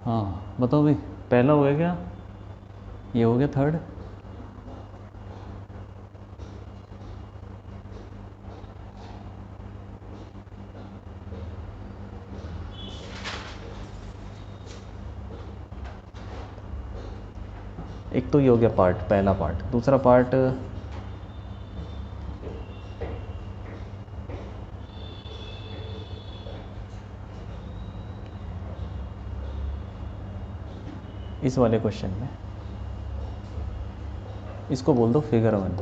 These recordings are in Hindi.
हाँ बताओ भाई, पहला हो गया क्या, ये हो गया थर्ड। एक तो ये हो गया पार्ट, पहला पार्ट। दूसरा पार्ट इस वाले क्वेश्चन में, इसको बोल दो फिगर 1।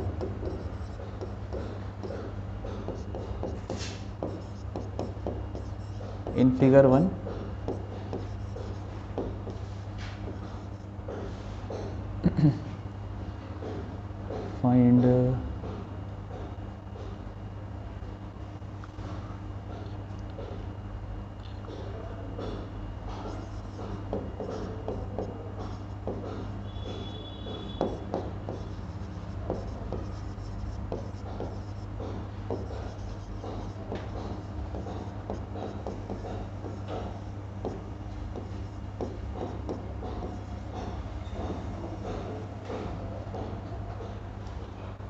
इन फिगर 1 फाइंड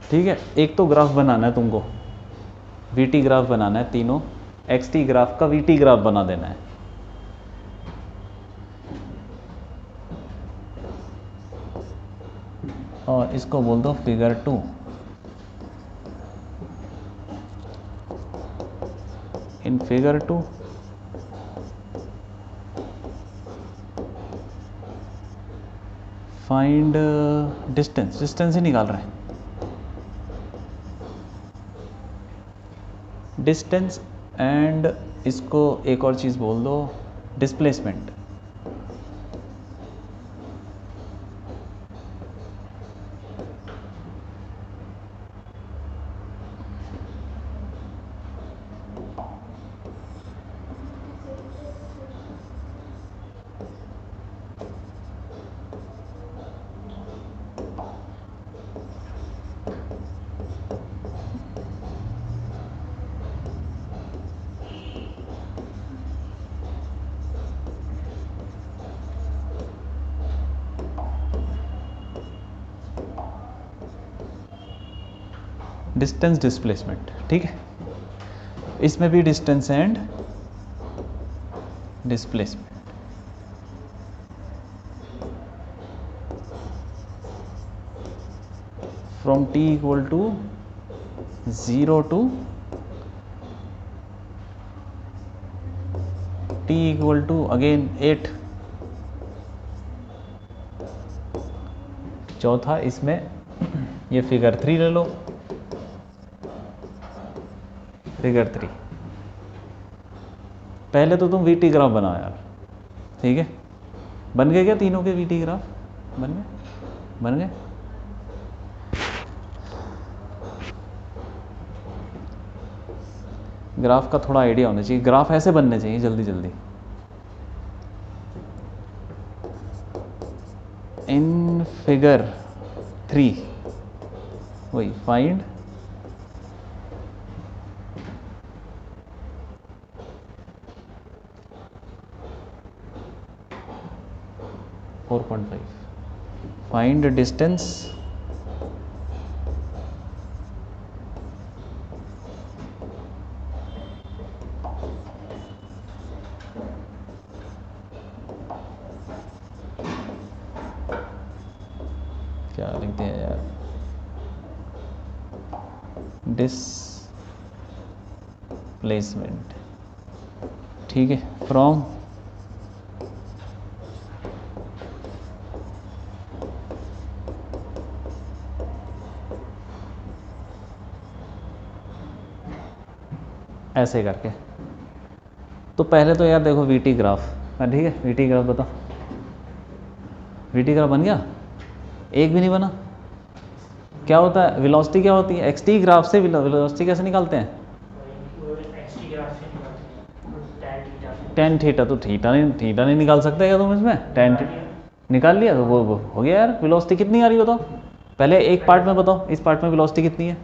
ठीक है। एक तो ग्राफ बनाना है तुमको, वीटी ग्राफ बनाना है, तीनों एक्सटी ग्राफ का वीटी ग्राफ बना देना है। और इसको बोल दो figure 2। In figure 2 find distance, distance ही निकाल रहे हैं, डिस्टेंस एंड इसको एक और चीज़ बोल दो, डिस्प्लेसमेंट। डिस्टेंस डिस्प्लेसमेंट, ठीक है। इसमें भी distance and displacement. From t equal to 0 to t equal to again 8। चौथा इसमें ये फिगर 3 ले लो, फिगर 3। पहले तो तुम वीटी ग्राफ बनाओ यार, ठीक है। बन गए क्या तीनों के वीटी ग्राफ? बन गए, बन गए। ग्राफ का थोड़ा आइडिया होना चाहिए, ग्राफ ऐसे बनने चाहिए जल्दी जल्दी। इन फिगर 3 वही फाइंड फाइंड डिस्टेंस क्या लिखते हैं यार, डिस्प्लेसमेंट, ठीक है। फ्रॉम ऐसे करके। तो पहले तो यार देखो वीटी ग्राफ, ठीक है। वीटी ग्राफ बताओ, वीटी ग्राफ बन गया? एक भी नहीं बना। क्या होता है वेलोसिटी, क्या होती है? एक्सटी ग्राफ से वेलोसिटी कैसे निकालते हैं? Tan theta. तो थीटा नहीं निकाल सकते क्या तुम इसमें? टेन निकाल लिया तो वो हो गया यार। वेलोसिटी कितनी आ रही बताओ पहले, एक पार्ट में बताओ, इस पार्ट में वेलोसिटी कितनी है?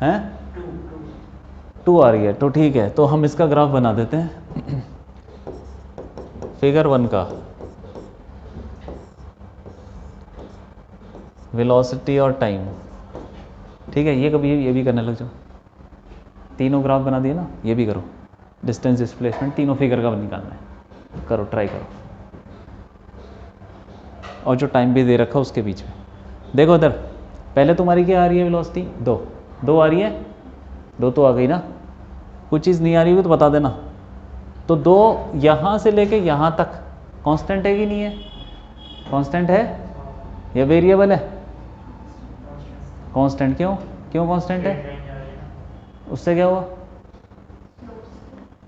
हैं 2 आ रही है। तो ठीक है, तो हम इसका ग्राफ बना देते हैं। फिगर 1 का वेलोसिटी और टाइम, ठीक है। ये कभी ये भी करने लग जाओ, तीनों ग्राफ बना दिए ना, ये भी करो, डिस्टेंस डिस्प्लेसमेंट तीनों फिगर का निकालना है, करो ट्राई करो। और जो टाइम भी दे रखा उसके बीच में देखो इधर, पहले तुम्हारी क्या आ रही है वेलोसिटी, 2 आ रही है, 2 तो आ गई ना, कुछ चीज़ नहीं आ रही हो तो बता देना। तो 2 यहाँ से लेके यहाँ तक कांस्टेंट है कि नहीं है, कांस्टेंट है या वेरिएबल है, कांस्टेंट। क्यों कांस्टेंट है, उससे क्या हुआ,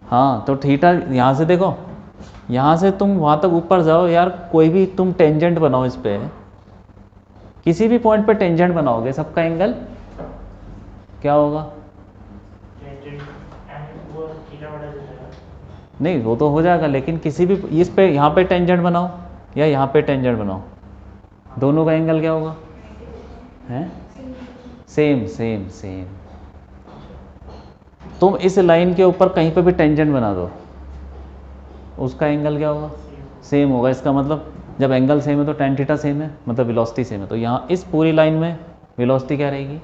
हाँ तो थीटा यहाँ से देखो, यहाँ से तुम वहाँ तक ऊपर जाओ यार, कोई भी तुम टेंजेंट बनाओ इस पे, किसी भी पॉइंट पे टेंजेंट बनाओगे सबका एंगल क्या होगा, नहीं वो तो हो जाएगा, लेकिन किसी भी इस पे यहाँ पे टेंजेंट बनाओ या यहाँ पे टेंजेंट बनाओ, दोनों का एंगल क्या होगा, हैं सेम सेम सेम। तुम इस लाइन के ऊपर कहीं पे भी टेंजेंट बना दो, उसका एंगल क्या होगा, सेम होगा। इसका मतलब जब एंगल सेम है तो tan थीटा सेम है, मतलब वेलोसिटी सेम है, तो यहाँ इस पूरी लाइन में वेलोसिटी क्या रहेगी,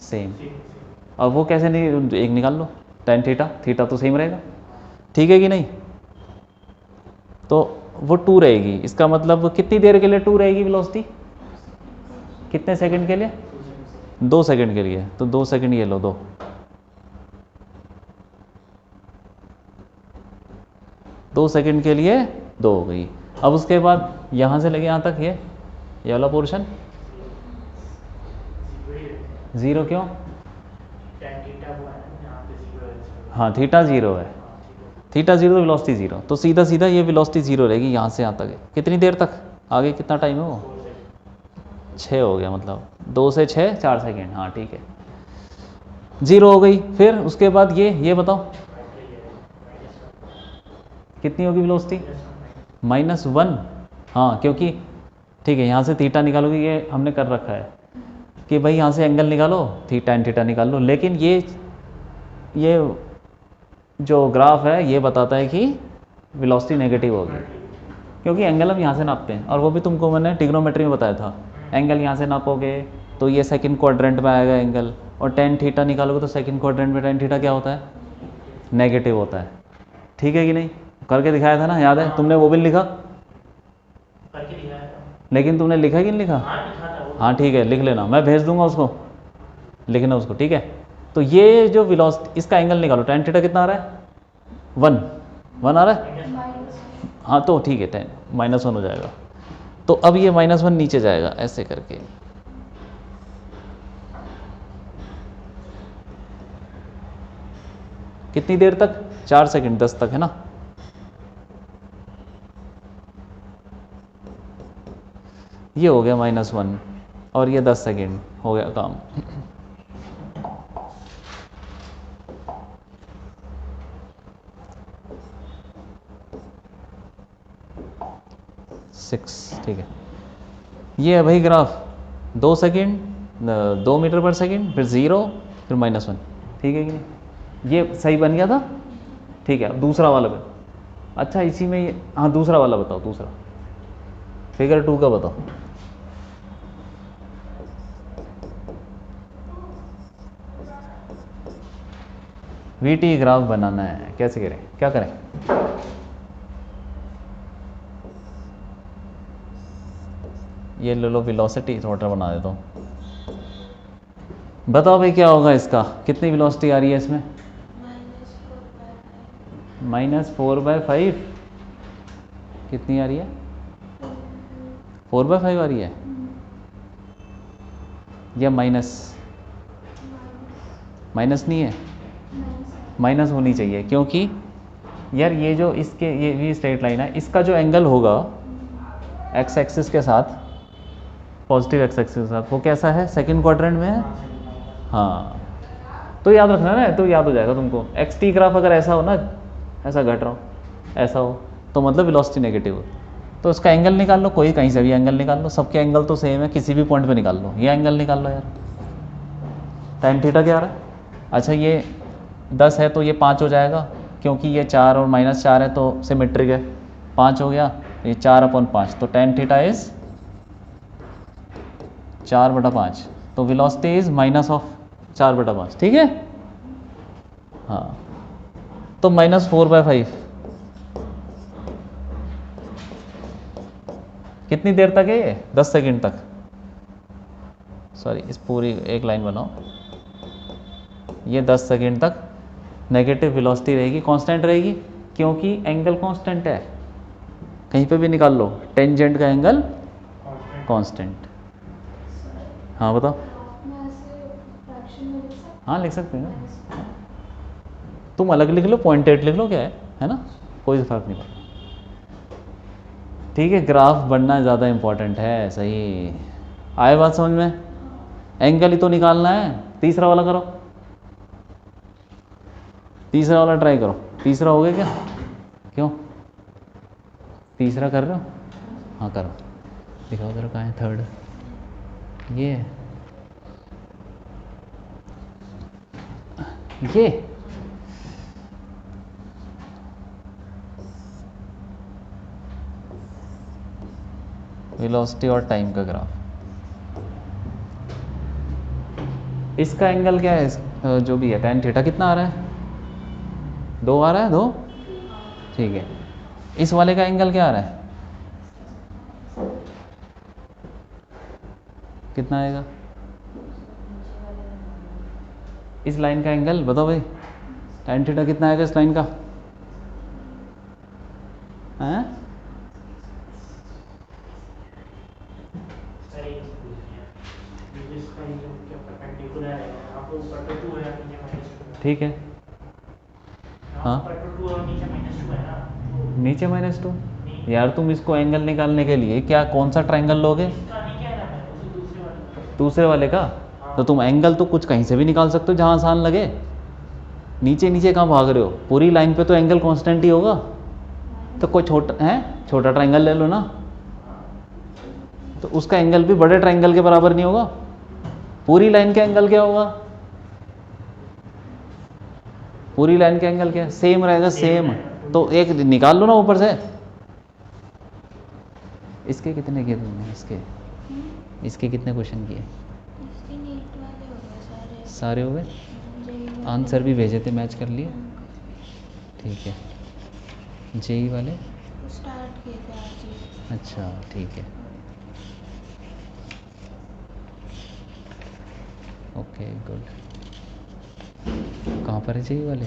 सेम। और वो कैसे, नहीं एक निकाल लो, tan थीटा तो सेम रहेगा, ठीक है कि नहीं, तो वो 2 रहेगी। इसका मतलब कितनी देर के लिए 2 रहेगी वेलोसिटी, कितने सेकंड के लिए, 2 सेकंड के लिए, तो 2 सेकंड ये लो, 2 सेकंड के लिए 2 हो गई। अब उसके बाद यहाँ से लेके यहाँ तक ये वाला पोर्शन 0, क्यों, हाँ थीटा 0 है, थीटा 0 तो वेलोसिटी 0, तो सीधा सीधा ये वेलोसिटी 0 रहेगी यहाँ से यहाँ तक है। कितनी देर तक, आगे कितना टाइम है वो, 6 हो गया, मतलब 2 से 6 4 सेकेंड, हाँ ठीक है, 0 हो गई। फिर उसके बाद ये बताओ कितनी होगी वेलोसिटी, -1, हाँ क्योंकि ठीक है, यहाँ से थीटा निकालोगे, ये हमने कर रखा है कि भाई यहाँ से एंगल निकालो, tan थीटा निकाल लो, लेकिन ये जो ग्राफ है ये बताता है कि वेलोसिटी नेगेटिव होगी, क्योंकि एंगल हम यहाँ से नापते हैं, और वो भी तुमको मैंने ट्रिग्नोमेट्री में बताया था, एंगल यहाँ से नापोगे तो ये सेकंड क्वाड्रेंट में आएगा एंगल, और tan थीटा निकालोगे तो सेकंड क्वाड्रेंट में tan थीटा क्या होता है, नेगेटिव होता है, ठीक है कि नहीं, करके दिखाया था ना, याद है, तुमने वो भी लिखा, करके दिखाया था, लेकिन तुमने लिखा कि नहीं लिखा, हाँ ठीक है, लिख लेना, मैं भेज दूंगा उसको, लिखना उसको, ठीक है। तो ये जो वेलोसिटी, इसका एंगल निकालो, tan थीटा कितना आ रहा है, 1 आ रहा है, हाँ तो ठीक है, -1 हो जाएगा, तो अब ये -1 नीचे जाएगा ऐसे करके, कितनी देर तक, 4 सेकंड 10 तक है ना, ये हो गया -1 और ये 10 सेकंड हो गया काम। ठीक है, ये है भाई ग्राफ, 2 सेकंड, 2 मीटर पर सेकंड, फिर 0, फिर -1, ठीक है कि नहीं, ये सही बन गया था, ठीक है। अब दूसरा वाला भी, अच्छा इसी में ये, हाँ दूसरा वाला बताओ, दूसरा फिगर 2 का बताओ, VT ग्राफ बनाना है, कैसे करें, क्या करें, ये ले लो वेलोसिटी, थोड़ा बना देता हूँ, बताओ भाई क्या होगा इसका, कितनी वेलोसिटी आ रही है इसमें, -4/5, कितनी आ रही है, 4/5 आ रही है, या माइनस नहीं है, माइनस होनी चाहिए, क्योंकि यार ये जो इसके ये स्ट्रेट लाइन है, इसका जो एंगल होगा एक्स एक्सिस के साथ, पॉजिटिव एक्स एक्सिस के साथ, वो कैसा है, सेकंड क्वाड्रेंट में है, हाँ तो याद रखना ना, तो याद हो जाएगा तुमको, XT ग्राफ अगर ऐसा हो ना, ऐसा घट रहा हो, ऐसा हो, तो मतलब वेलोसिटी नेगेटिव हो, तो इसका एंगल निकाल लो, कोई कहीं से भी एंगल निकाल लो, सबके एंगल तो सेम है, किसी भी पॉइंट पे निकाल लो, ये एंगल निकाल लो यार, tan थीटा क्या आ रहा है, अच्छा ये 10 है तो ये 5 हो जाएगा, क्योंकि ये 4 और -4 है तो सिमेट्रिक है, 5 हो गया, ये 4/5, तो tan थीटा इज 4/5, तो वेलोसिटी इज माइनस ऑफ 4/5, ठीक है। हाँ, तो -4/5 कितनी देर तक है ये? 10 सेकंड तक। सॉरी, इस पूरी एक लाइन बनाओ, ये 10 सेकंड तक नेगेटिव वेलोसिटी रहेगी, कांस्टेंट रहेगी, क्योंकि एंगल कांस्टेंट है। कहीं पे भी निकाल लो, टेंजेंट का एंगल कांस्टेंट। हाँ बताओ। हाँ लिख सकते हैं ना, तुम अलग लिख लो, पॉइंटेड लिख लो, क्या है ना, कोई फर्क नहीं पड़ता। ठीक है, ग्राफ बनना ज़्यादा इम्पोर्टेंट है, सही आए बात समझ में। एंगल ही तो निकालना है। तीसरा वाला करो, तीसरा वाला ट्राई करो। तीसरा हो गया क्या? क्यों तीसरा कर रहे हो? हाँ करो, दिखाओ जरा कहाँ है थर्ड। ये ये वेलोसिटी और टाइम का ग्राफ। इसका एंगल क्या है, जो भी है, tan थीटा कितना आ रहा है? 2 आ रहा है, 2, ठीक है। इस वाले का एंगल क्या आ रहा है? कितना आएगा? इस लाइन का एंगल बताओ भाई, tan थीटा कितना आएगा इस लाइन का? हैं? ठीक है, हाँ नीचे -2। यार तुम इसको एंगल निकालने के लिए क्या कौन सा ट्रायंगल लोगे? दूसरे वाले का। तो तुम एंगल तो कुछ कहीं से भी निकाल सकते हो जहाँ आसान लगे। नीचे नीचे कहाँ भाग रहे हो? पूरी लाइन पे तो एंगल कांस्टेंट ही होगा। तो कोई छोटा है, छोटा ट्रायंगल ले लो ना, तो उसका एंगल भी बड़े ट्रायंगल के बराबर नहीं होगा। पूरी लाइन का एंगल क्या होगा? पूरी लाइन का एंगल क्या सेम रहेगा? सेम। तो एक निकाल लो ना ऊपर से। इसके कितने किए तुमने? इसके कितने क्वेश्चन किए? सारे हो गए? आंसर भी भेजे थे, मैच कर लिए? ठीक है। जेई वाले स्टार्ट किए थे आज ही। अच्छा ठीक है, ओके गुड। कहाँ पर है जेई वाले?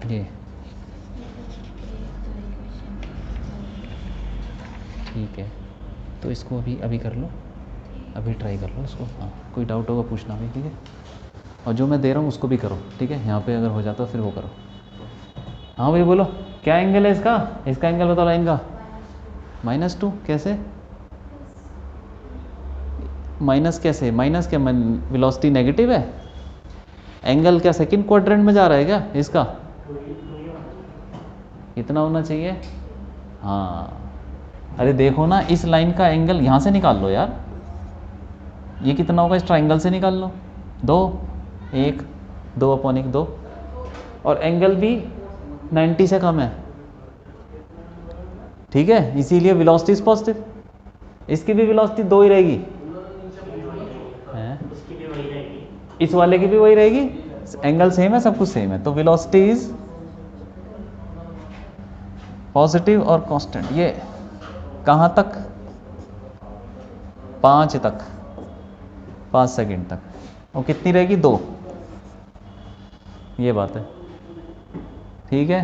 ये ठीक है, तो इसको अभी कर लो, अभी ट्राई कर लो इसको। हाँ कोई डाउट होगा पूछना भी, ठीक है। और जो मैं दे रहा हूँ उसको भी करो, ठीक है। यहाँ पे अगर हो जाता फिर वो करो। हाँ भाई बोलो, क्या एंगल है इसका? इसका एंगल बताओ लाइन का। -2 कैसे? माइनस कैसे? माइनस क्या, वेलोसिटी नेगेटिव है? एंगल क्या सेकंड क्वाड्रेंट में जा रहा है क्या इसका? इतना होना चाहिए। हाँ अरे देखो ना, इस लाइन का एंगल यहाँ से निकाल लो यार। ये कितना होगा? इस ट्राइंगल से निकाल लो। 2, 1, 2/1, 2, और एंगल भी 90 से कम है, ठीक है। इसीलिए वेलोसिटी इज पॉजिटिव। इसकी भी वेलोसिटी 2 ही रहेगी, इस वाले की भी वही रहेगी। एंगल सेम है, सब कुछ सेम है, तो वेलोसिटी इज पॉजिटिव और कांस्टेंट। ये कहाँ तक? 5 तक, 5 सेकंड तक। और कितनी रहेगी? 2। ये बात है, ठीक है।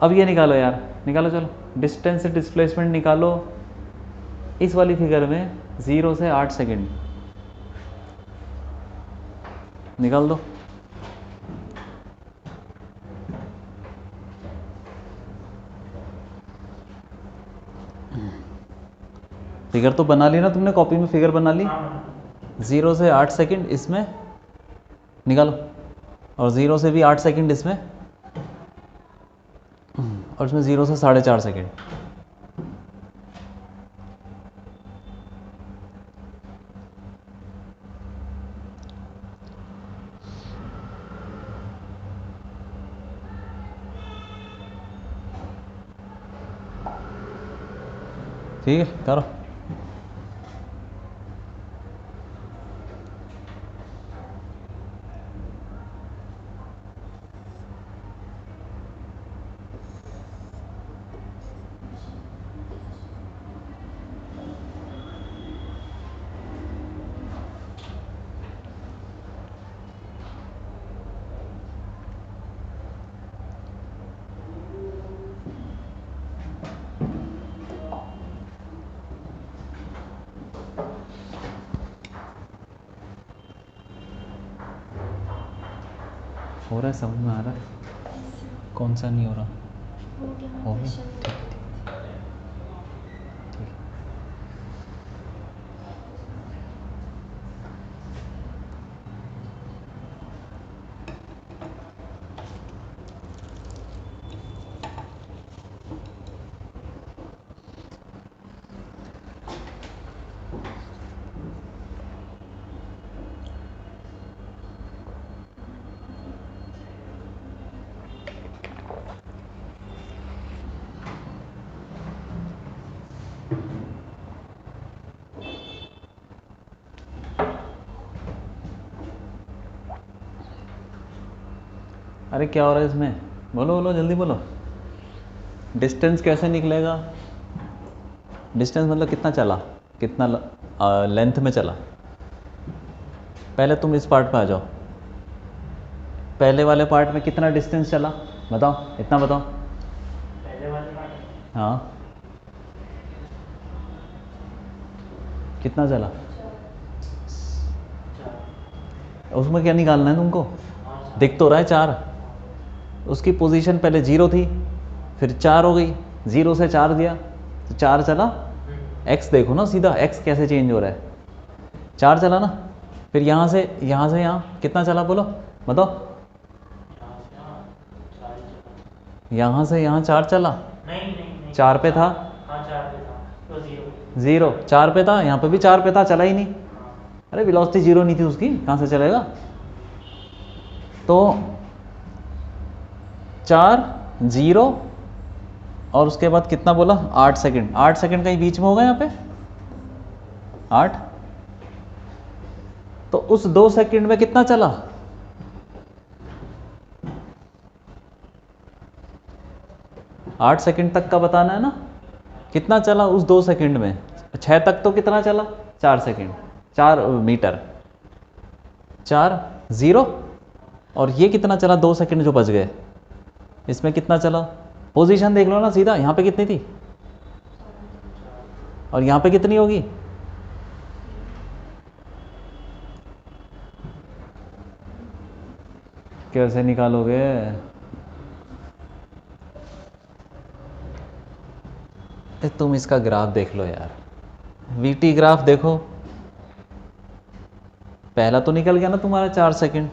अब ये निकालो यार, निकालो चलो। डिस्टेंस से डिस्प्लेसमेंट निकालो इस वाली फिगर में 0 से 8 सेकंड निकाल दो। फिगर तो बना ली ना तुमने, कॉपी में फिगर बना ली। 0 से 8 सेकंड इसमें निकालो, और 0 से भी 8 सेकंड इसमें, और इसमें 0 से 4.5 सेकंड। ठीक है करो। हो रहा है, समझ में आ रहा है? कौन सा नहीं हो रहा? हो गया हो गया? क्वेश्चन। ठीक। अरे क्या हो रहा है इसमें? बोलो बोलो जल्दी बोलो। डिस्टेंस कैसे निकलेगा? डिस्टेंस मतलब कितना चला, कितना लेंथ में चला। पहले तुम इस पार्ट पे आ जाओ। पहले वाले पार्ट में कितना डिस्टेंस चला बताओ, इतना बताओ। पहले वाले पार्ट हाँ कितना चला? उसमें क्या निकालना है तुमको? दिख तो रहा है 4। उसकी पोजीशन पहले 0 थी, फिर 4 हो गई, 0 से 4 दिया तो 4 चला। x देखो ना सीधा, x कैसे चेंज हो रहा है, 4 चला ना। फिर यहाँ से यहाँ कितना चला बोलो बताओ। यहाँ से यहाँ 4 चला, नहीं 4 पे था। हाँ 4 पे था तो 0 4 पे था, यहाँ पे भी 4 पे था, चला ही नहीं। अरे वेलोसिटी 0 नहीं थी उसकी, कहाँ से चलेगा? तो 4 0 और उसके बाद कितना बोला? 8 सेकंड। 8 सेकंड कहीं बीच में होगा यहाँ पे 8। तो उस 2 सेकंड में कितना चला? आठ सेकंड तक का बताना है ना, कितना चला उस 2 सेकंड में। 6 तक तो कितना चला? 4 सेकंड, 4 मीटर, 4 0। और ये कितना चला 2 सेकंड जो बच गए, इसमें कितना चला? पोजीशन देख लो ना सीधा, यहाँ पे कितनी थी और यहाँ पे कितनी होगी? कैसे निकालोगे? तुम इसका ग्राफ देख लो यार, वीटी ग्राफ देखो। पहला तो निकल गया ना तुम्हारा 4 सेकंड,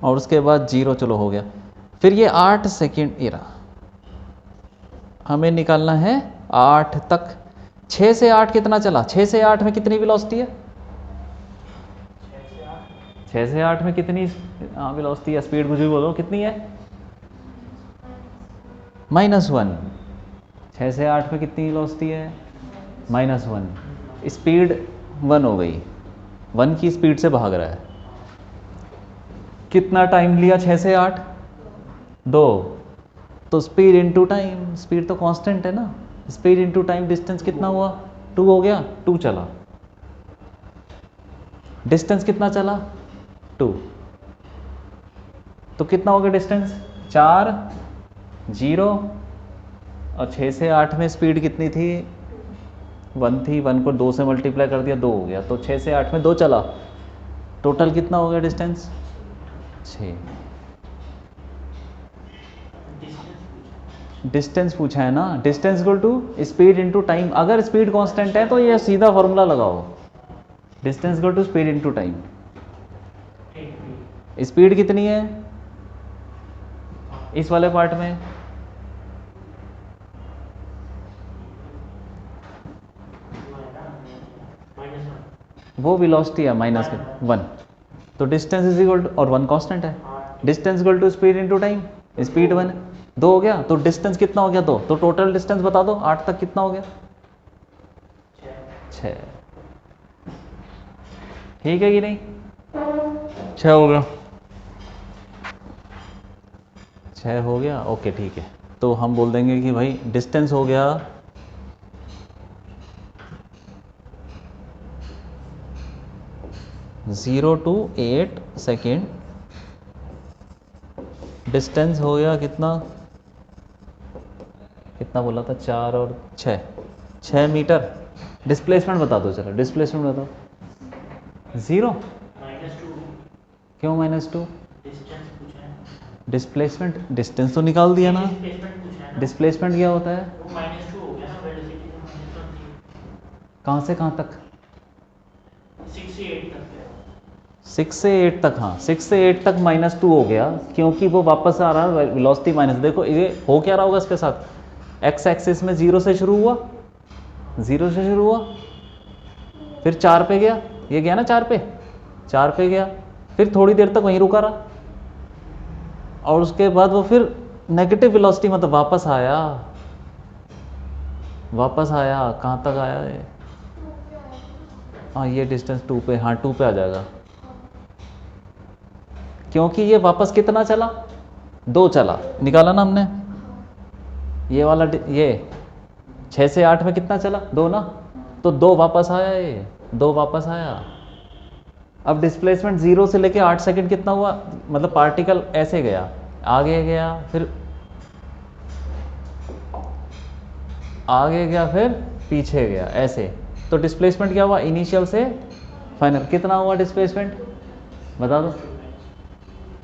और उसके बाद 0 चलो हो गया। फिर ये 8 सेकंड ये रहा, हमें निकालना है 8 तक। 6 से 8 कितना चला? 6 से 8 में कितनी वेलोसिटी है? 6 से 8 में कितनी वेलोसिटी है? स्पीड मुझे बोलो कितनी है? -1। 6 से 8 में कितनी वेलोसिटी है? -1। स्पीड 1 हो गई, 1 की स्पीड से भाग रहा है। कितना टाइम लिया 6 से 8? 2। तो स्पीड इनटू टाइम, स्पीड तो कांस्टेंट है ना, स्पीड इनटू टाइम डिस्टेंस कितना हुआ? 2 हो गया, 2 चला। डिस्टेंस कितना चला? 2। तो कितना हो गया डिस्टेंस? 4 0 और 6 से 8 में स्पीड कितनी थी? 1 थी, 1 को 2 से मल्टीप्लाई कर दिया, 2 हो गया। तो 6 से 8 में 2 चला, टोटल कितना हो गया डिस्टेंस? 6। डिस्टेंस पूछा है ना, distance equal to speed into time. अगर स्पीड कांस्टेंट है तो ये सीधा फॉर्मूला लगाओ, distance equal to speed into time. Speed कितनी है इस वाले पार्ट में? वो वेलोसिटी है -1। तो डिस्टेंस इज इक्वल टू, और 1 कांस्टेंट है, distance equal to speed into time. Speed 1 2 हो गया, तो डिस्टेंस कितना हो गया? 2। तो टोटल डिस्टेंस बता दो 8 तक कितना हो गया? 6। ठीक है कि नहीं? 6 हो गया, 6 हो गया, ओके ठीक है। तो हम बोल देंगे कि भाई डिस्टेंस हो गया 0 to 8 सेकेंड। डिस्टेंस हो गया कितना, कितना बोला था, 4 और 6 मीटर। डिस्प्लेसमेंट बता दो, चलो डिस्प्लेसमेंट बताओ। 0, -2 क्यों -2? डिस्टेंस पूछा है। डिस्प्लेसमेंट, डिस्टेंस तो निकाल दिया ना। डिस्प्लेसमेंट पूछा है ना। डिस्प्लेसमेंट क्या होता है? वो -2 हो गया ना, वेलोसिटी से -1 थी। कहाँ से कहाँ तक? 6 से 8 तक है। 6 से 8 तक, हाँ 6 से 8 तक -2 हो गया, क्योंकि वो वापस आ रहा है वेलोसिटी माइनस। देखो ये हो क्या रहा होगा इसके साथ, एक्स एक्सिस में 0 से शुरू हुआ, 0 से शुरू हुआ, फिर 4 पे गया, ये गया ना 4 पे गया, फिर थोड़ी देर तक वहीं रुका रहा, और उसके बाद वो फिर नेगेटिव वेलोसिटी मतलब वापस आया, कहाँ तक आया ये? हाँ ये डिस्टेंस 2 पे, हाँ 2 पे आ जाएगा, क्योंकि ये वापस कितना चला, 2 चला, निकाला ना हमने ये वाला, ये 6 से 8 में कितना चला, 2 ना, तो 2 वापस आया, ये 2 वापस आया। अब डिस्प्लेसमेंट 0 से लेके 8 सेकंड कितना हुआ, मतलब पार्टिकल ऐसे गया, आगे गया, फिर आगे गया, फिर पीछे गया, ऐसे। तो डिस्प्लेसमेंट क्या हुआ, इनिशियल से फाइनल कितना हुआ डिस्प्लेसमेंट, बता दो।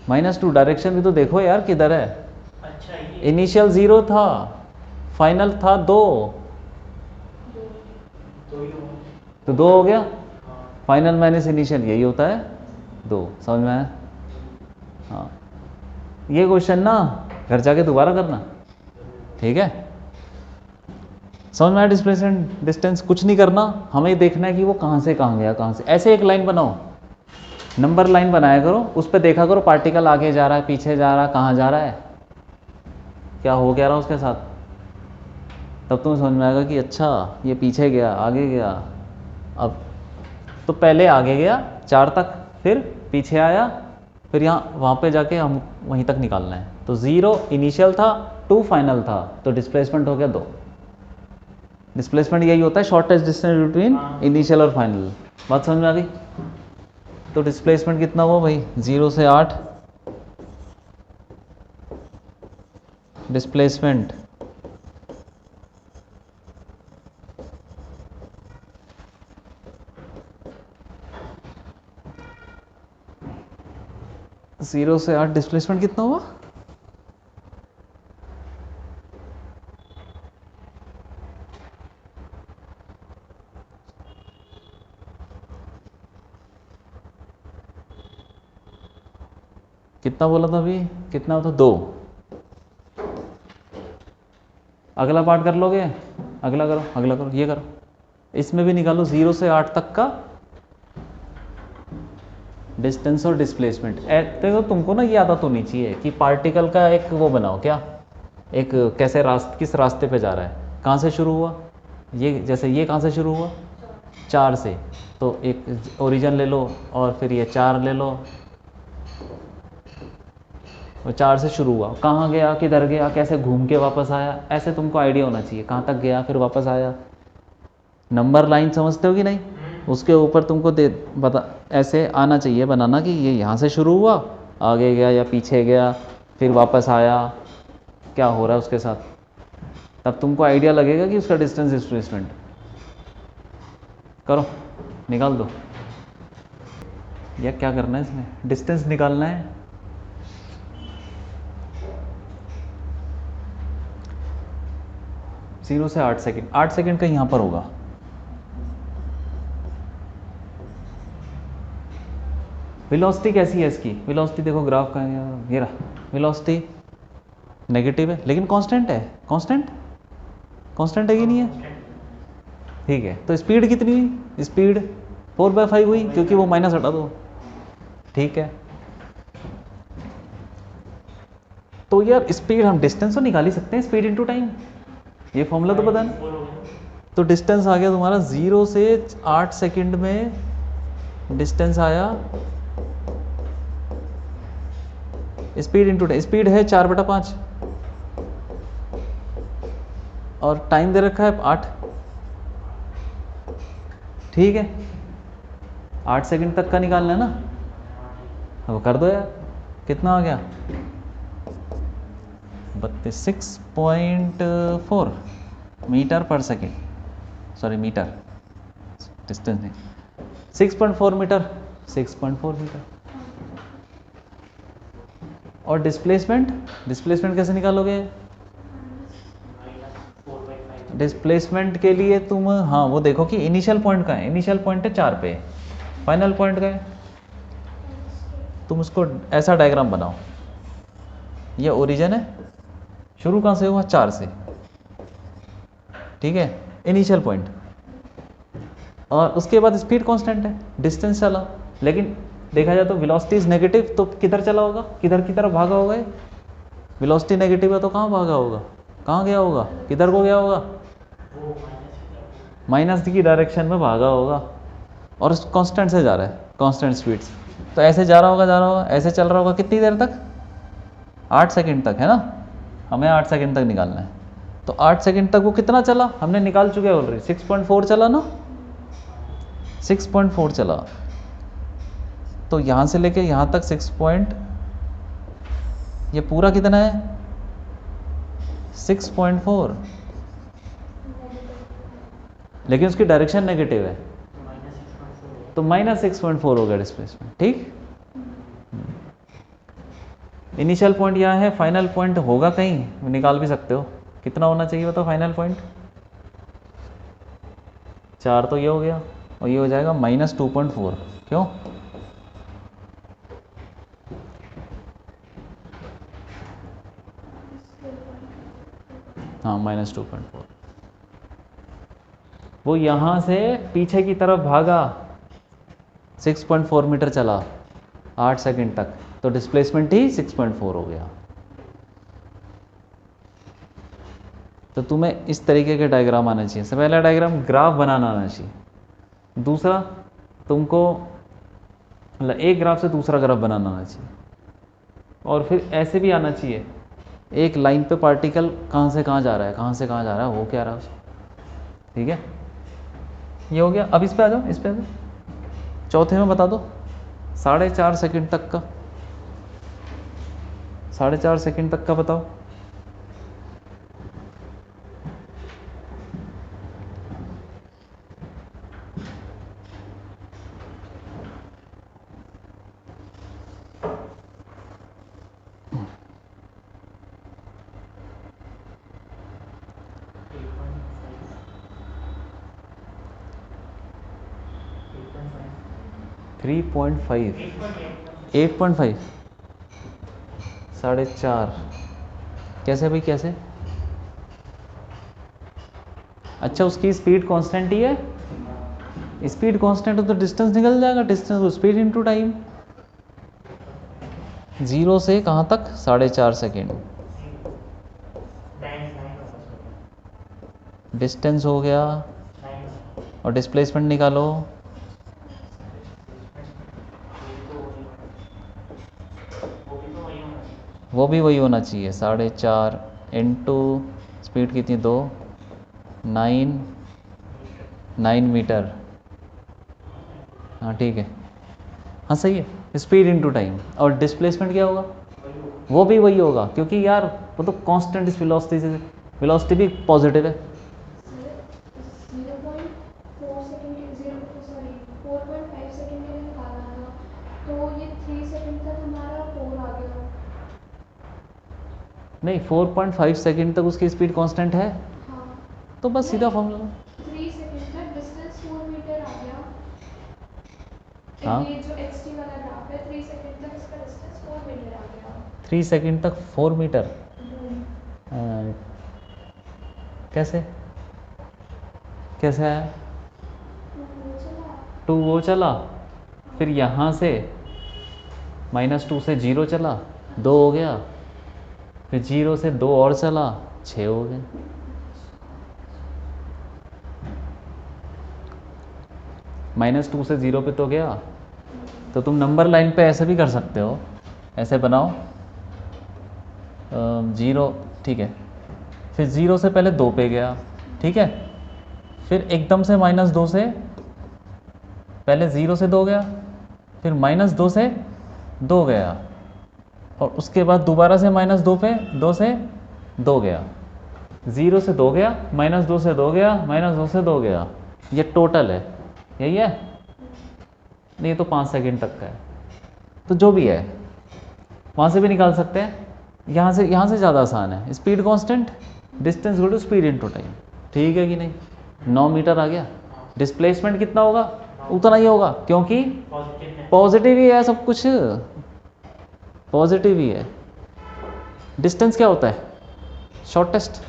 -2, डायरेक्शन भी तो देखो यार किधर है। अच्छा ये इनिशियल 0 था, फाइनल था 2, तो ही हुआ। तो 2 हो गया, हाँ। फाइनल माइनस इनिशियल यही होता है 2, समझ में आया? हाँ ये क्वेश्चन ना घर जाके दोबारा करना, ठीक है? समझ में आया? डिस्प्लेसमेंट डिस्टेंस कुछ नहीं करना, हमें देखना है कि वो कहाँ से कहाँ गया, कहाँ से। ऐसे एक लाइन बनाओ, नंबर लाइन बनाया करो, उस पर देखा करो पार्टिकल आगे जा रहा है, पीछे जा रहा है, कहाँ जा रहा है, क्या हो क्या रहा है उसके साथ, तब तुम्हें समझ में आएगा कि अच्छा ये पीछे गया, आगे गया। अब तो पहले आगे गया 4 तक, फिर पीछे आया, फिर यहाँ वहाँ पे जाके हम वहीं तक निकालना है। तो 0 इनिशियल था, 2 फाइनल था, तो डिस्प्लेसमेंट हो गया 2। डिस्प्लेसमेंट यही होता है, शॉर्टेस्ट डिस्टेंस बिटवीन इनिशियल और फाइनल। बात समझ में आ गई? तो डिस्प्लेसमेंट कितना हुआ भाई, 0 से 8 डिस्प्लेसमेंट, जीरो से 8 डिस्प्लेसमेंट कितना हुआ, कितना बोला था अभी, कितना होता, 2। अगला पार्ट कर लोगे, अगला करो, अगला करो, ये करो, इसमें भी निकालो 0 से 8 तक का डिस्टेंस और डिस्प्लेसमेंट। देखो तुमको ना ये आदत होनी चाहिए कि पार्टिकल का एक वो बनाओ, क्या एक कैसे किस रास्ते पे जा रहा है, कहाँ से शुरू हुआ, ये जैसे ये कहाँ से शुरू हुआ, 4 से, तो एक ओरिजिन ले लो, और फिर ये 4 ले लो, वो 4 से शुरू हुआ, कहाँ गया, किधर गया, कैसे घूम के वापस आया, ऐसे तुमको आइडिया होना चाहिए, कहाँ तक गया फिर वापस आया। नंबर लाइन समझते हो कि नहीं, उसके ऊपर तुमको बता ऐसे आना चाहिए बनाना कि ये यहाँ से शुरू हुआ, आगे गया या पीछे गया, फिर वापस आया, क्या हो रहा है उसके साथ, तब तुमको आइडिया लगेगा कि उसका डिस्टेंस डिस्प्लेसमेंट। करो, निकाल दो, या क्या करना है इसमें, डिस्टेंस निकालना है। जीरो से 8 सेकेंड, 8 सेकेंड का यहाँ पर होगा, वेलोसिटी कैसी है इसकी, वेलोसिटी देखो ग्राफ का ये रहा, वेलोसिटी नेगेटिव है लेकिन कांस्टेंट है, कांस्टेंट है कि नहीं है, ठीक है। तो स्पीड कितनी हुई, स्पीड 4/5 हुई, क्योंकि वो माइनस हटा दो, ठीक है। तो यार स्पीड हम डिस्टेंस तो निकाल ही सकते हैं, स्पीड इनटू टाइम, ये फॉर्मूला तो पता है ना, तो डिस्टेंस आ गया तुम्हारा 0 से 8 सेकंड में डिस्टेंस आया, स्पीड इंटू टाइम, स्पीड है 4/5 और टाइम दे रखा है 8। ठीक है, 8 सेकंड तक का निकालना है ना, अब कर दो यार, कितना आ गया 6.4 मीटर पर सेकंड, सॉरी मीटर, डिस्टेंस नहीं, 6.4 मीटर, 6.4 मीटर। और डिस्प्लेसमेंट, डिस्प्लेसमेंट कैसे निकालोगे? डिस्प्लेसमेंट के लिए तुम, हाँ वो देखो कि इनिशियल पॉइंट का है, इनिशियल पॉइंट है 4 पे, फाइनल पॉइंट का है, तुम उसको ऐसा डायग्राम बनाओ, ये ओरिजिन है, शुरू कहाँ से हुआ 4 से, ठीक है, इनिशियल पॉइंट, और उसके बाद स्पीड कांस्टेंट है, डिस्टेंस चला, लेकिन देखा जाए तो वेलोसिटी इज नेगेटिव, तो किधर चला होगा, किधर की तरफ भागा होगा, वेलोसिटी नेगेटिव है तो कहाँ भागा होगा, कहाँ गया होगा, किधर को गया होगा, माइनस की डायरेक्शन में भागा होगा, और कांस्टेंट से जा रहा है, कांस्टेंट स्पीड से, तो ऐसे जा रहा होगा, ऐसे चल रहा होगा, कितनी देर तक, 8 सेकंड तक, है ना, हमें 8 सेकंड तक निकालना है, तो 8 सेकंड तक वो कितना चला, हमने निकाल चुके हैं ऑलरेडी, 6.4 चला ना, 6.4 चला, तो यहाँ से लेके यहाँ तक 6 पॉइंट, ये पूरा कितना है 6.4, लेकिन उसकी डायरेक्शन नेगेटिव है, तो -6.4 हो गया डिस्प्लेसमेंट। ठीक, इनिशियल पॉइंट यहाँ है, फाइनल पॉइंट होगा कहीं, निकाल भी सकते हो, कितना होना चाहिए बताओ फाइनल पॉइंट, 4 तो ये हो गया, और ये हो जाएगा -2.4, क्यों, हाँ -2.4, वो यहाँ से पीछे की तरफ भागा, 6.4 मीटर चला 8 सेकंड तक, तो डिस्प्लेसमेंट ही 6.4 हो गया। तो तुम्हें इस तरीके के डायग्राम आना चाहिए, सबसे पहला डायग्राम ग्राफ बनाना आना चाहिए, दूसरा तुमको मतलब एक ग्राफ से दूसरा ग्राफ बनाना आना चाहिए, और फिर ऐसे भी आना चाहिए, एक लाइन पे पार्टिकल कहाँ से कहाँ जा रहा है, कहाँ से कहाँ जा रहा है, हो क्या रहा है उसको, ठीक है, ये हो गया। अब इस पे आ जाओ, इस पे आ जाओ, चौथे में बता दो 4.5 सेकंड तक का, 4.5 सेकंड तक का बताओ, थ्री 8.5, 4.5, कैसे भाई कैसे, अच्छा उसकी स्पीड कांस्टेंट ही है, स्पीड कांस्टेंट हो तो डिस्टेंस निकल जाएगा, डिस्टेंस स्पीड इनटू टाइम, 0 से कहाँ तक 4.5 सेकेंड, डिस्टेंस हो गया, और डिस्प्लेसमेंट निकालो, वो भी वही होना चाहिए, 4.5 इंटू स्पीड कितनी 2, 9 मीटर, हाँ ठीक है, हाँ सही है, स्पीड इनटू टाइम, और डिस्प्लेसमेंट क्या होगा, वो भी वही होगा, क्योंकि यार वो तो कांस्टेंट इस वेलोसिटी से, वेलोसिटी भी पॉजिटिव है, 0.4 सेकंड, 4.5 सेकंड के लिए निकालना था, तो ये 3 सेकंड तक हमारा 4 आ गया। नहीं 4.5 सेकंड तक उसकी स्पीड कांस्टेंट है, हाँ, तो बस सीधा फॉर्मूला, 3 सेकंड तक डिस्टेंस 4 मीटर आ गया। हाँ ये जो xt वाला ग्राफ है, 3 सेकंड तक इसका डिस्टेंस 4 मीटर आ गया। 3 सेकंड तक 4 मीटर, कैसे कैसे आया, वो चला 2 वो चला, फिर यहाँ से -2 से 0 चला, 2 हो गया, फिर 0 से 2 और चला, 6 हो गए, -2 से 0 पे तो गया। तो तुम नंबर लाइन पे ऐसे भी कर सकते हो, ऐसे बनाओ 0, ठीक है, फिर 0 से पहले 2 पे गया, ठीक है, फिर एकदम से -2 से पहले 0 से 2 गया, फिर -2 से 2 गया, और उसके बाद दोबारा से -2 पे 2 से 2 गया, 0 से 2 गया, -2 से 2 गया, -2 से 2 गया, ये टोटल है, यही है। नहीं तो 5 सेकंड तक का है, तो जो भी है वहाँ से भी निकाल सकते हैं। यहाँ से ज़्यादा आसान है। Speed constant, distance equal to speed into time, ठीक है कि नहीं। 9 मीटर आ गया। डिस्प्लेसमेंट कितना होगा? उतना ही होगा, क्योंकि पॉजिटिव है। पॉजिटिव ही है, सब कुछ पॉजिटिव ही है। डिस्टेंस क्या होता है? शॉर्टेस्ट।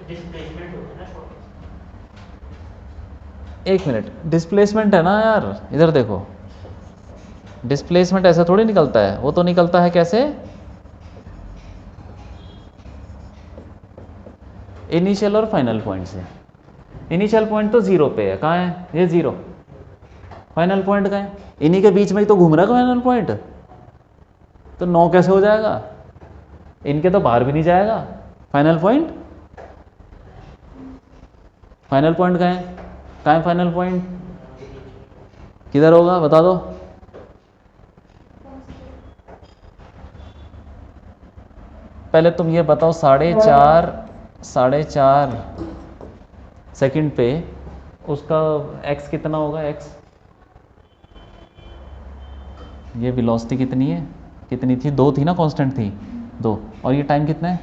डिस्प्लेसमेंट होता है ना शॉर्ट। एक मिनट, डिस्प्लेसमेंट है ना यार, इधर देखो, डिस्प्लेसमेंट ऐसा थोड़ी निकलता है, वो तो निकलता है कैसे? इनिशियल और फाइनल पॉइंट से। इनिशियल पॉइंट तो 0 पे है, कहाँ है? ये 0। फाइनल पॉइंट कहाँ है? इन्हीं के बीच में ही तो घूम रहा है फाइनल पॉइंट, तो 9 कैसे हो जाएगा? इनके तो बाहर भी नहीं जाएगा फाइनल पॉइंट। फाइनल पॉइंट कहाँ है? कहाँ है फाइनल पॉइंट? किधर होगा बता दो। पहले तुम ये बताओ, 4.5 सेकंड पे उसका x कितना होगा? x, ये वेलोसिटी कितनी है? कितनी थी? 2 थी ना, कांस्टेंट थी 2, और ये टाइम कितना है?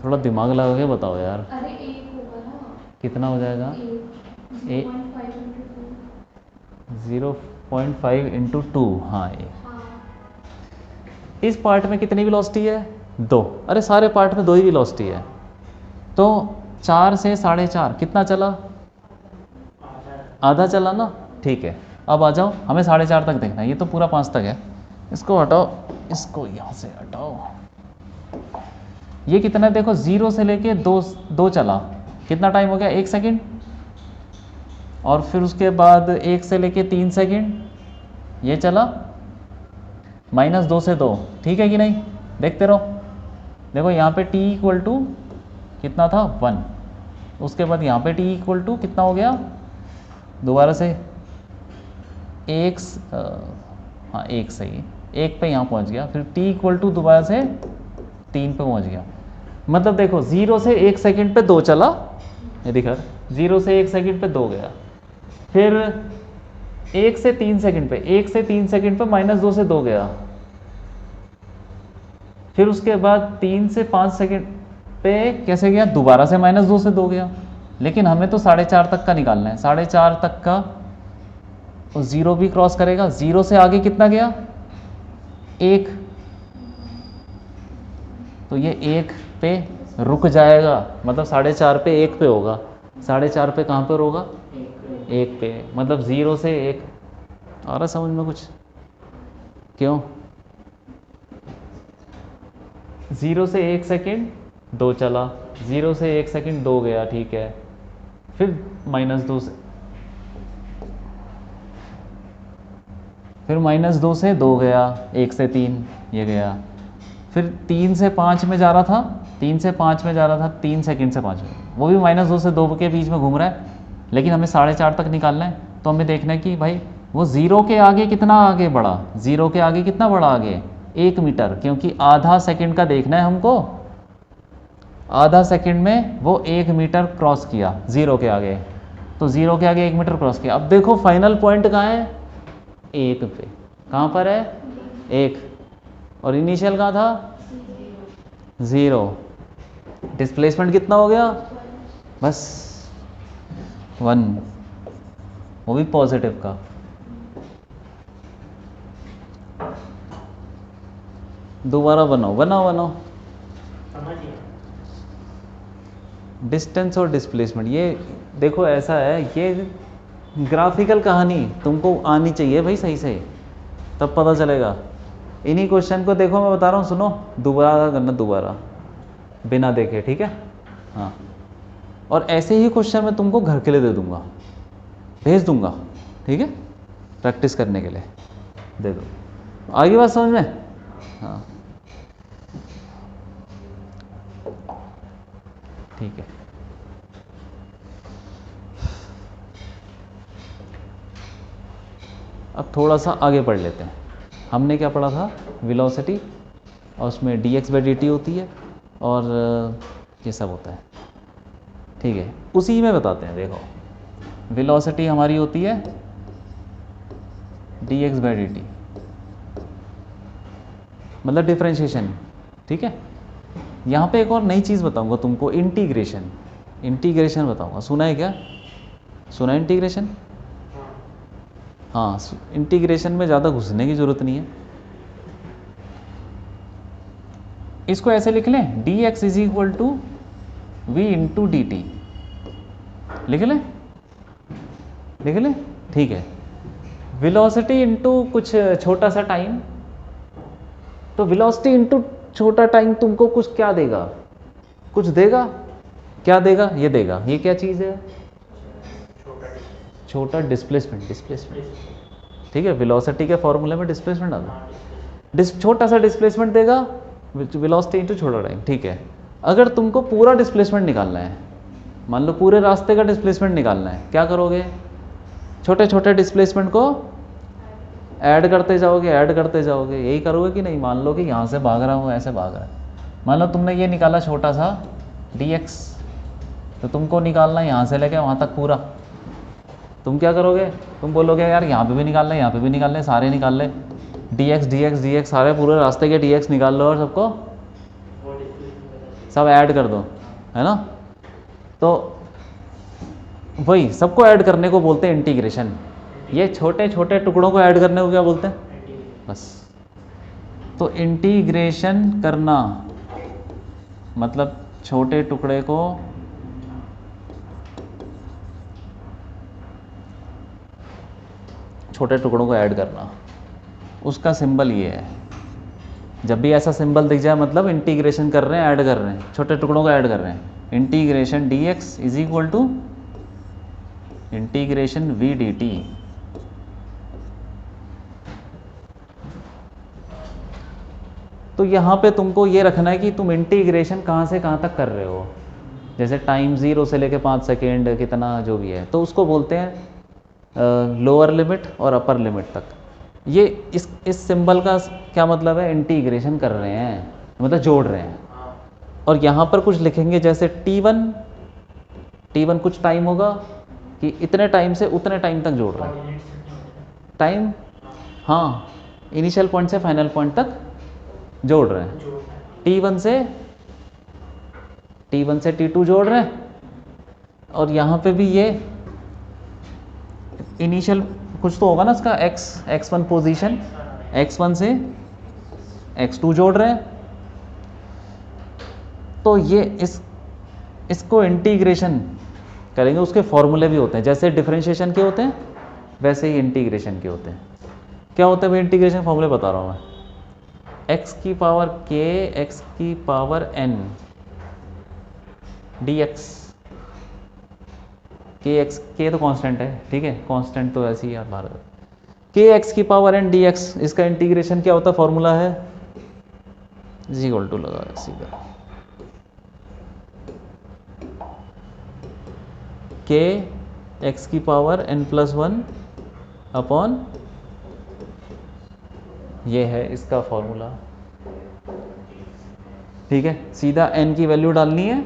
थोड़ा दिमाग लगा के बताओ यार, अरे 1 होगा ना, कितना हो जाएगा? 1 0.5 into 2। 0.5 इंटू 2, हाँ ये। हाँ, इस पार्ट में कितनी वेलोसिटी है? 2। अरे सारे पार्ट में 2 ही वेलोसिटी है, तो 4 से 4.5 कितना चला? आधा चला ना, ठीक है। अब आ जाओ, हमें 4.5 तक देखना है, ये तो पूरा 5 तक है। इसको हटाओ, इसको यहाँ से हटाओ। ये कितना है देखो, 0 से लेके 2 चला, कितना टाइम हो गया? 1 सेकंड। और फिर उसके बाद 1 से लेके 3 सेकंड ये चला, -2 से 2, ठीक है कि नहीं? देखते रहो, देखो यहाँ पे t इक्वल टू कितना था? 1। उसके बाद यहाँ पे t इक्वल टू कितना हो गया? दोबारा से 1, हाँ 1 सही, 1 पे यहाँ पहुँच गया, फिर t इक्वल टू दोबारा से 3 पे पहुँच गया। मतलब देखो 0 से 1 सेकंड पे 2 चला, ये दिखा, 0 से 1 सेकंड पे 2 गया, फिर 1 से 3 सेकंड पे -2 से 2 गया, फिर उसके बाद 3 से 5 सेकंड पे कैसे गया? दोबारा से -2 से 2 गया। लेकिन हमें तो 4.5 तक का निकालना है, 4.5 तक का, और 0 भी क्रॉस करेगा। 0 से आगे कितना गया? 1, तो ये 1 पे रुक जाएगा, मतलब 4.5 पे 1 पे होगा। 4.5 पे कहाँ पर होगा? 1 पे, मतलब 0 से 1। आ रहा समझ में कुछ? क्यों? 0 से 1 सेकंड 2 चला, 0 से 1 सेकंड 2 गया, ठीक है, फिर -2 से, फिर -2 से 2 गया, 1 से 3 ये गया, फिर 3 से 5 में जा रहा था, 3 से 5 में जा रहा था, 3 सेकंड से 5 में, वो भी -2 से 2 के बीच में घूम रहा है। लेकिन हमें 4.5 तक निकालना है, तो हमें देखना है कि भाई वो 0 के आगे कितना आगे बढ़ा, 0 के आगे कितना बढ़ा आगे? 1 मीटर, क्योंकि आधा सेकंड का देखना है हमको। आधा सेकंड में वो 1 मीटर क्रॉस किया 0 के आगे, तो 0 के आगे 1 मीटर क्रॉस किया। अब देखो फाइनल पॉइंट कहाँ है? 1 पे। कहाँ पर है? 1। और इनिशियल कहाँ था? 0। डिस्प्लेसमेंट कितना हो गया? बस 1, वो भी पॉजिटिव का। दोबारा बनाओ। समझ गया। डिस्टेंस और डिस्प्लेसमेंट, ये देखो ऐसा है, ये ग्राफिकल कहानी तुमको आनी चाहिए भाई सही से, तब पता चलेगा। इन्हीं क्वेश्चन को देखो, मैं बता रहा हूँ, सुनो, दोबारा करना, दोबारा बिना देखे, ठीक है? हाँ, और ऐसे ही क्वेश्चन मैं तुमको घर के लिए दे दूंगा, भेज दूंगा, ठीक है, प्रैक्टिस करने के लिए दे दो। आगे बात समझ में? हाँ ठीक है। अब थोड़ा सा आगे पढ़ लेते हैं। हमने क्या पढ़ा था? वेलोसिटी, और उसमें dx/dt होती है और ये सब होता है, ठीक है। उसी में बताते हैं। देखो, वेलोसिटी हमारी होती है dx/dt, मतलब डिफरेंशिएशन, ठीक है। यहाँ पे एक और नई चीज़ बताऊंगा तुमको, इंटीग्रेशन। इंटीग्रेशन बताऊंगा, सुना है क्या? सुना है इंटीग्रेशन? हाँ, इंटीग्रेशन में ज़्यादा घुसने की ज़रूरत नहीं है। इसको ऐसे लिख लें, dx is equal to v into d t. लिख लें, लिख लें, ठीक है। वेलोसिटी इंटू कुछ छोटा सा टाइम, तो वेलोसिटी इंटू छोटा टाइम तुमको कुछ क्या देगा? कुछ देगा, क्या देगा? ये देगा। ये क्या चीज़ है? छोटा डिस्प्लेसमेंट। डिस्प्लेसमेंट, ठीक है। वेलोसिटी के फॉर्मूले में डिस्प्लेसमेंट आता है, छोटा सा डिस्प्लेसमेंट देगा, वेलोसिटी इंटू छोटा टाइम, ठीक है। अगर तुमको पूरा डिस्प्लेसमेंट निकालना है, मान लो पूरे रास्ते का डिस्प्लेसमेंट निकालना है, क्या करोगे? छोटे छोटे डिस्प्लेसमेंट को ऐड करते जाओगे, ऐड करते जाओगे। यही करोगे कि नहीं? मान लो कि यहाँ से भाग रहा हूँ, ऐसे भाग रहा है, मान लो तुमने ये निकाला छोटा सा dx, तो तुमको निकालना है यहाँ से लेके वहाँ तक पूरा। तुम क्या करोगे? तुम बोलोगे यार यहाँ पे भी निकालना है, यहाँ पे भी निकालना है, सारे निकाल ले, dx dx dx, सारे पूरे रास्ते के dx निकाल लो और सबको सब ऐड कर दो, है ना। तो वही सबको ऐड करने को बोलते हैं इंटीग्रेशन। ये छोटे छोटे टुकड़ों को ऐड करने को क्या बोलते हैं? बस। तो इंटीग्रेशन करना मतलब छोटे टुकड़े को छोटे टुकड़ों को ऐड करना, उसका सिंबल ये है। जब भी ऐसा सिंबल दिख जाए मतलब इंटीग्रेशन कर रहे हैं, ऐड कर रहे हैं, छोटे टुकड़ों को ऐड कर रहे हैं। Integration dx is equal to integration v dt। तो यहाँ पे तुमको ये रखना है कि तुम इंटीग्रेशन कहाँ से कहाँ तक कर रहे हो। जैसे टाइम 0 से लेके 5 सेकेंड कितना जो भी है, तो उसको बोलते हैं लोअर लिमिट और अपर लिमिट तक। ये इस सिंबल का क्या मतलब है? इंटीग्रेशन कर रहे हैं, मतलब जोड़ रहे हैं। और यहाँ पर कुछ लिखेंगे जैसे t1 कुछ टाइम होगा कि इतने टाइम से उतने टाइम तक जोड़ रहे हैं। टाइम, हाँ, इनिशियल पॉइंट से फाइनल पॉइंट तक जोड़ रहे हैं। t1 से t2 जोड़ रहे हैं। और यहाँ पे भी ये इनिशियल कुछ तो होगा ना इसका, x1 पोजीशन, x1 से x2 जोड़ रहे हैं। तो ये इसको इंटीग्रेशन करेंगे। उसके फॉर्मूले भी होते हैं, जैसे डिफरेंशिएशन के होते हैं वैसे ही इंटीग्रेशन के होते हैं। क्या होता है भाई इंटीग्रेशन? फॉर्मूले बता रहा हूँ मैं। x की पावर k, x की पावर n dx, k तो कांस्टेंट है, ठीक है, कांस्टेंट तो ऐसे ही यार बाहर। k x की पावर n dx, इसका इंटीग्रेशन क्या होता है? फॉर्मूला है इज इक्वल टू, लगा सीधा, k x की पावर n+1 अपॉन, ये है इसका फॉर्मूला, ठीक है। सीधा n की वैल्यू डालनी है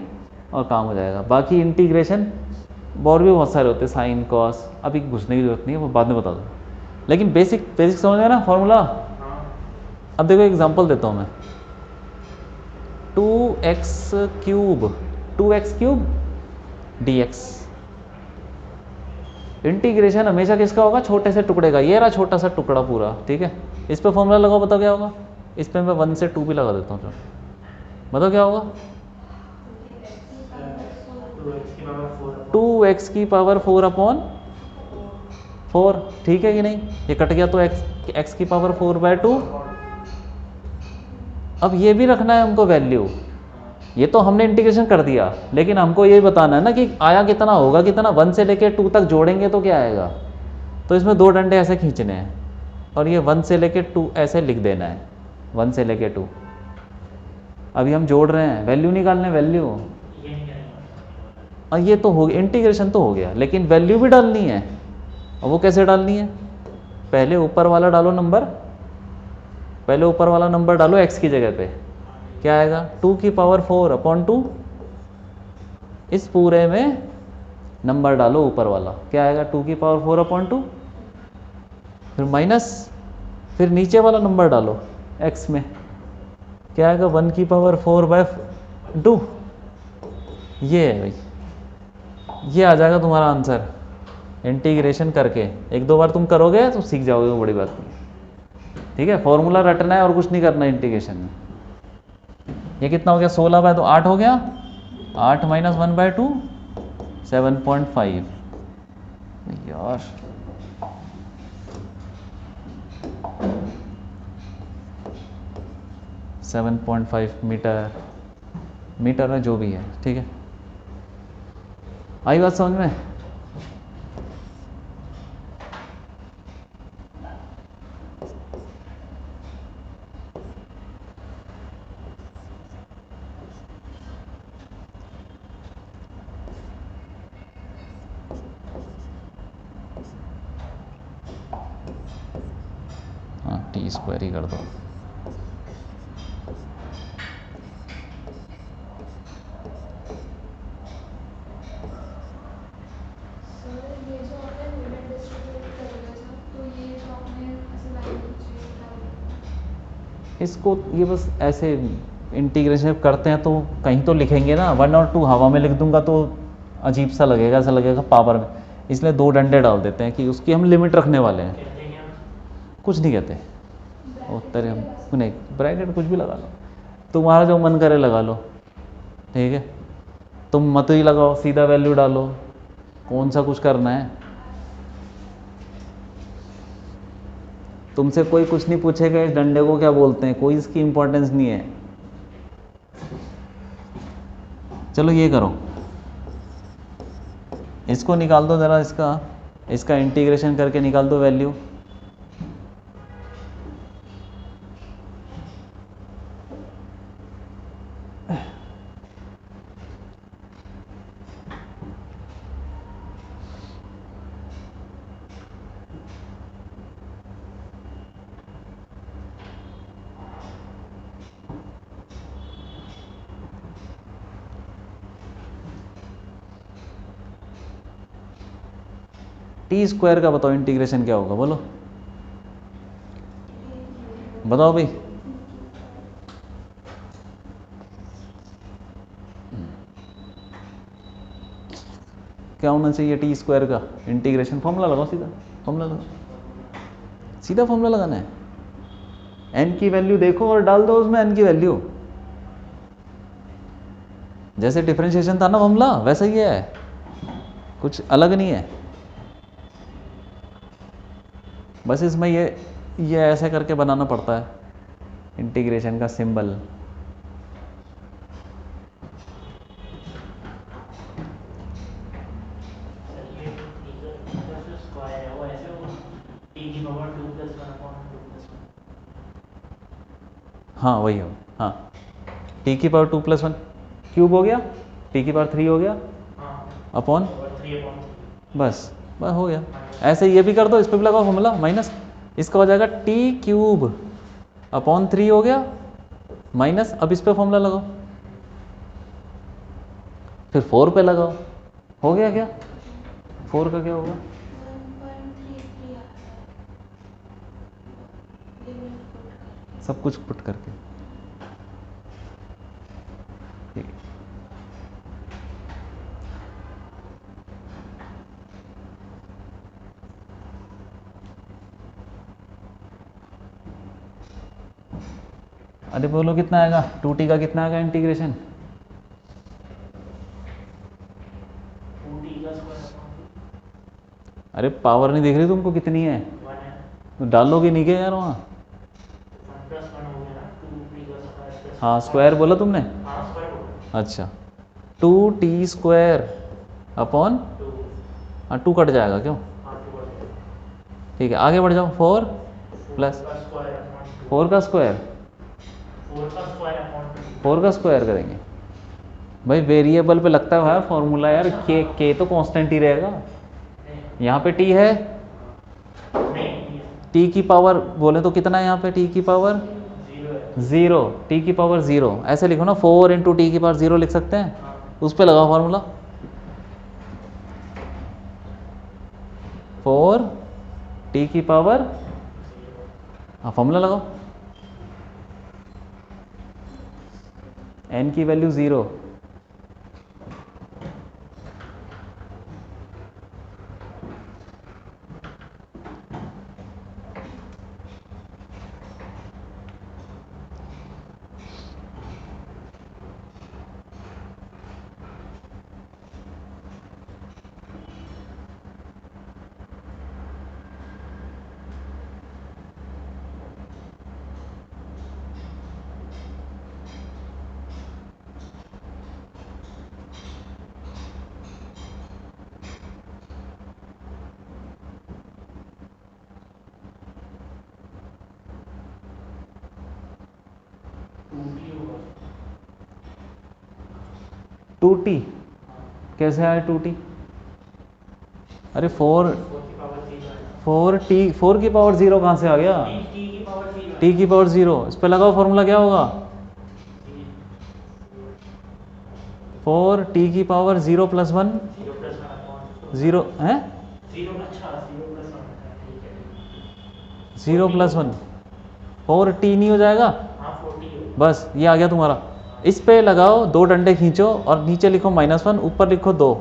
और काम हो जाएगा। बाकी इंटीग्रेशन और भी बहुत सारे होते हैं, साइन कॉस, अभी घुसने की जरूरत नहीं है, वो बाद में बता दूँ। लेकिन बेसिक समझ में ना फॉर्मूला। अब देखो एग्जांपल देता हूँ मैं, 2x क्यूब dx। इंटीग्रेशन हमेशा किसका होगा? छोटे से टुकड़े का। ये रहा छोटा सा टुकड़ा पूरा, ठीक है। इस पे फॉर्मूला लगाओ, बताओ क्या होगा? इस पे मैं 1 से 2 भी लगा देता हूँ, बताओ क्या होगा? 2x की पावर 4 अपॉन 4, ठीक है कि नहीं? ये कट गया तो x की पावर 4/2। अब ये भी रखना है हमको वैल्यू, ये तो हमने इंटीग्रेशन कर दिया, लेकिन हमको ये बताना है ना कि आया कितना होगा, कितना 1 से लेके 2 तक जोड़ेंगे तो क्या आएगा। तो इसमें 2 डंडे ऐसे खींचने हैं और ये 1 से लेके 2 ऐसे लिख देना है, 1 से लेके 2। अभी हम जोड़ रहे हैं, वैल्यू निकालने, वैल्यू। ये नहीं करेंगे। और ये तो हो गया, इंटीग्रेशन तो हो गया, लेकिन वैल्यू भी डालनी है। और वो कैसे डालनी है, पहले ऊपर वाला डालो नंबर, पहले ऊपर वाला नंबर डालो x की जगह पे, क्या आएगा 2 की पावर 4 अपॉन 2। इस पूरे में नंबर डालो ऊपर वाला, क्या आएगा 2 की पावर 4 अपॉन 2, फिर माइनस, फिर नीचे वाला नंबर डालो x में, क्या आएगा 1 की पावर 4/2। ये है भाई, ये आ जाएगा तुम्हारा आंसर। इंटीग्रेशन करके 1-2 बार तुम करोगे तो सीख जाओगे, वो बड़ी बात नहीं है। ठीक है, फॉर्मूला रटना है और कुछ नहीं करना इंटीग्रेशन में। ये कितना हो गया, 16/2 8 हो गया, 8 - 1/2 7.5 यार। सेवन 7.5 मीटर, मीटर है जो भी है, ठीक है। आई बात समझ में। हाँ, t² ही कर दो। सर ये जो आपने लिमिट डिस्ट्रीब्यूट करेगा था, तो ये जो आपने ऐसे लाइन खींची है क्या? इसको ये बस ऐसे इंटीग्रेशन करते हैं तो कहीं तो लिखेंगे ना, 1 और 2 हवा में लिख दूंगा तो अजीब सा लगेगा, ऐसा लगेगा पावर में, इसलिए 2 डंडे डाल देते हैं कि उसकी हम लिमिट रखने वाले हैं। कहते हैं क्या? कुछ नहीं कहते, उत्तर हम नहीं, ब्रैकेट कुछ भी लगा लो, तुम्हारा जो मन करे लगा लो, ठीक है। तुम मत ही लगाओ, सीधा वैल्यू डालो, कौन सा कुछ करना है। तुमसे कोई कुछ नहीं पूछेगा इस डंडे को क्या बोलते हैं, कोई इसकी इंपॉर्टेंस नहीं है। चलो ये करो, इसको निकाल दो ज़रा, इसका इंटीग्रेशन करके निकाल दो वैल्यू। t² का बताओ इंटीग्रेशन क्या होगा, बोलो बताओ भाई। क्या होना चाहिए t² का इंटीग्रेशन, फॉर्मूला लगाओ, सीधा फॉर्मूला लगाओ, सीधा फॉर्मूला लगाना है। n की वैल्यू देखो और डाल दो उसमें n की वैल्यू। जैसे डिफरेंशिएशन था ना फॉर्मूला, वैसा ही है, कुछ अलग नहीं है। बस इसमें ये ऐसे करके बनाना पड़ता है इंटीग्रेशन का सिंबल। सर ये इधर जो स्क्वायर है वो ऐसे होगा, t की पावर 2 + 1 अपॉन 2 + 1। हाँ वही हो, हाँ t की पावर 2 + 1 क्यूब हो गया, t की पावर 3 हो गया हाँ, अपॉन, और 3 अपॉन 3। बस हो गया। ऐसे ये भी कर दो, इस पर भी लगाओ फॉर्मूला माइनस, इसका हो जाएगा t³ अपॉन 3 हो गया माइनस, अब इस पे फॉर्मूला लगाओ, फिर 4 पे लगाओ, हो गया क्या, 4 का क्या होगा, 1.33 आता है लिमिट पुट करके। सब कुछ पुट करके। ठीक है। अरे बोलो कितना आएगा, 2t का कितना आएगा इंटीग्रेशन, 2t का स्क्वायर अपॉन अरे पावर नहीं दिख रही तुमको कितनी है, 1 है, तो डालोगे नहीं क्या यार वहाँ। 1 + 1 हो गया ना, 2t का स्क्वायर प्लस हाँ स्क्वायर बोला तुमने, हाँ स्क्वायर हो गया। अच्छा 2t² अपॉन 2 हाँ 2 कट जाएगा क्यों, हाँ 2 बटे ठीक है आगे बढ़ जाओ 4 प्लस 4 का स्क्वायर अपॉन 4 का स्क्वायर 4 का स्क्वायर अपॉन 4 का स्क्वायर करेंगे भाई, वेरिएबल पे लगता है फॉर्मूला यार, के तो कांस्टेंट ही रहेगा। यहाँ पे टी है, नहीं टी की पावर बोले तो कितना है यहाँ पे, टी की पावर 0 है 0, टी की पावर 0 ऐसे लिखो ना, 4 इंटू टी की पावर 0 लिख सकते हैं, हाँ उस पे लगाओ फार्मूला 4 टी की पावर, हाँ फॉर्मूला लगाओ, n की वैल्यू 0, होगा 2t कैसे आया 2t, अरे 4 4 की पावर 0 है 4t 4 की पावर 0 कहाँ से आ गया, नहीं t की पावर 0 है t की पावर 0, इस पे लगाओ फार्मूला क्या होगा, 4 t की पावर 0 प्लस 1 0 प्लस 1 अपॉन 0 है 0 अच्छा 0 प्लस 1 ठीक है 0 प्लस 1 4t नहीं हो जाएगा, हाँ 40 हो बस ये आ गया तुम्हारा, इस पे लगाओ 2 डंडे खींचो और नीचे लिखो -1 ऊपर लिखो 2,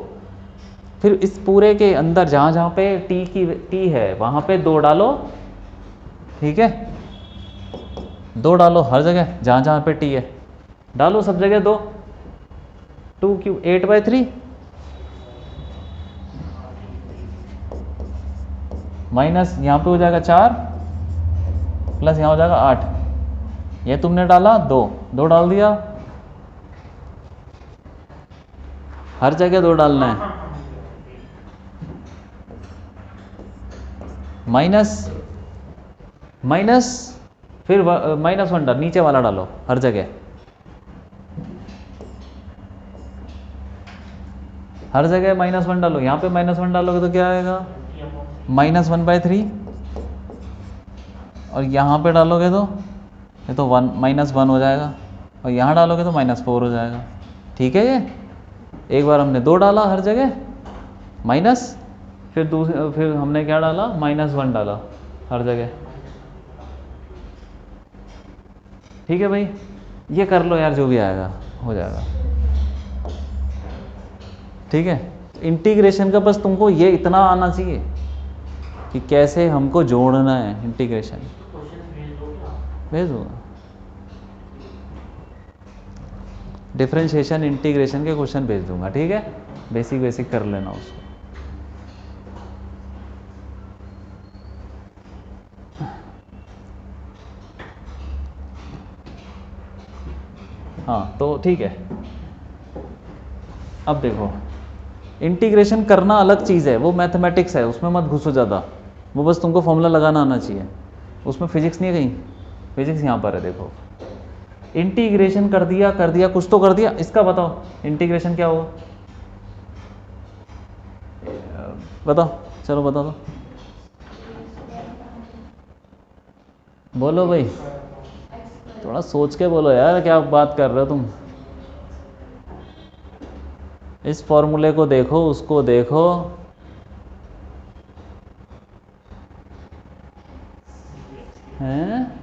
फिर इस पूरे के अंदर जहाँ जहाँ पे t है वहाँ पे 2 डालो, ठीक है 2 डालो हर जगह जहाँ जहाँ पे t है, डालो सब जगह 2, 2 क्यू 8/3 माइनस यहाँ पे हो जाएगा 4 प्लस यहाँ हो जाएगा 8, ये तुमने डाला 2 डाल दिया, हर जगह 2 डालना है, माइनस फिर -1 डाल, नीचे वाला डालो हर जगह, हर जगह -1 डालो, यहाँ पे -1 डालोगे तो क्या आएगा -1/3, और यहाँ पे डालोगे तो ये तो -1 हो जाएगा, और यहाँ डालोगे तो -4 हो जाएगा, ठीक है। ये एक बार हमने 2 डाला हर जगह माइनस, फिर हमने क्या डाला -1 डाला हर जगह, ठीक है भाई, ये कर लो यार जो भी आएगा हो जाएगा, ठीक है। इंटीग्रेशन का बस तुमको ये इतना आना चाहिए कि कैसे हमको जोड़ना है, इंटीग्रेशन क्वेश्चन भेज दो क्या भेज दूँगा, डिफरेंशिएशन इंटीग्रेशन के क्वेश्चन भेज दूंगा, ठीक है, बेसिक कर लेना उसको। हाँ तो ठीक है, अब देखो इंटीग्रेशन करना अलग चीज़ है, वो मैथमेटिक्स है, उसमें मत घुसो ज़्यादा, वो बस तुमको फॉर्मूला लगाना आना चाहिए, उसमें फिजिक्स नहीं है कहीं, फिजिक्स यहाँ पर है, देखो इंटीग्रेशन कर दिया कुछ तो कर दिया, इसका बताओ इंटीग्रेशन क्या होगा, बताओ चलो बता दो, बोलो भाई, थोड़ा सोच के बोलो यार, क्या बात कर रहे हो तुम, इस फॉर्मूले को देखो उसको देखो, हैं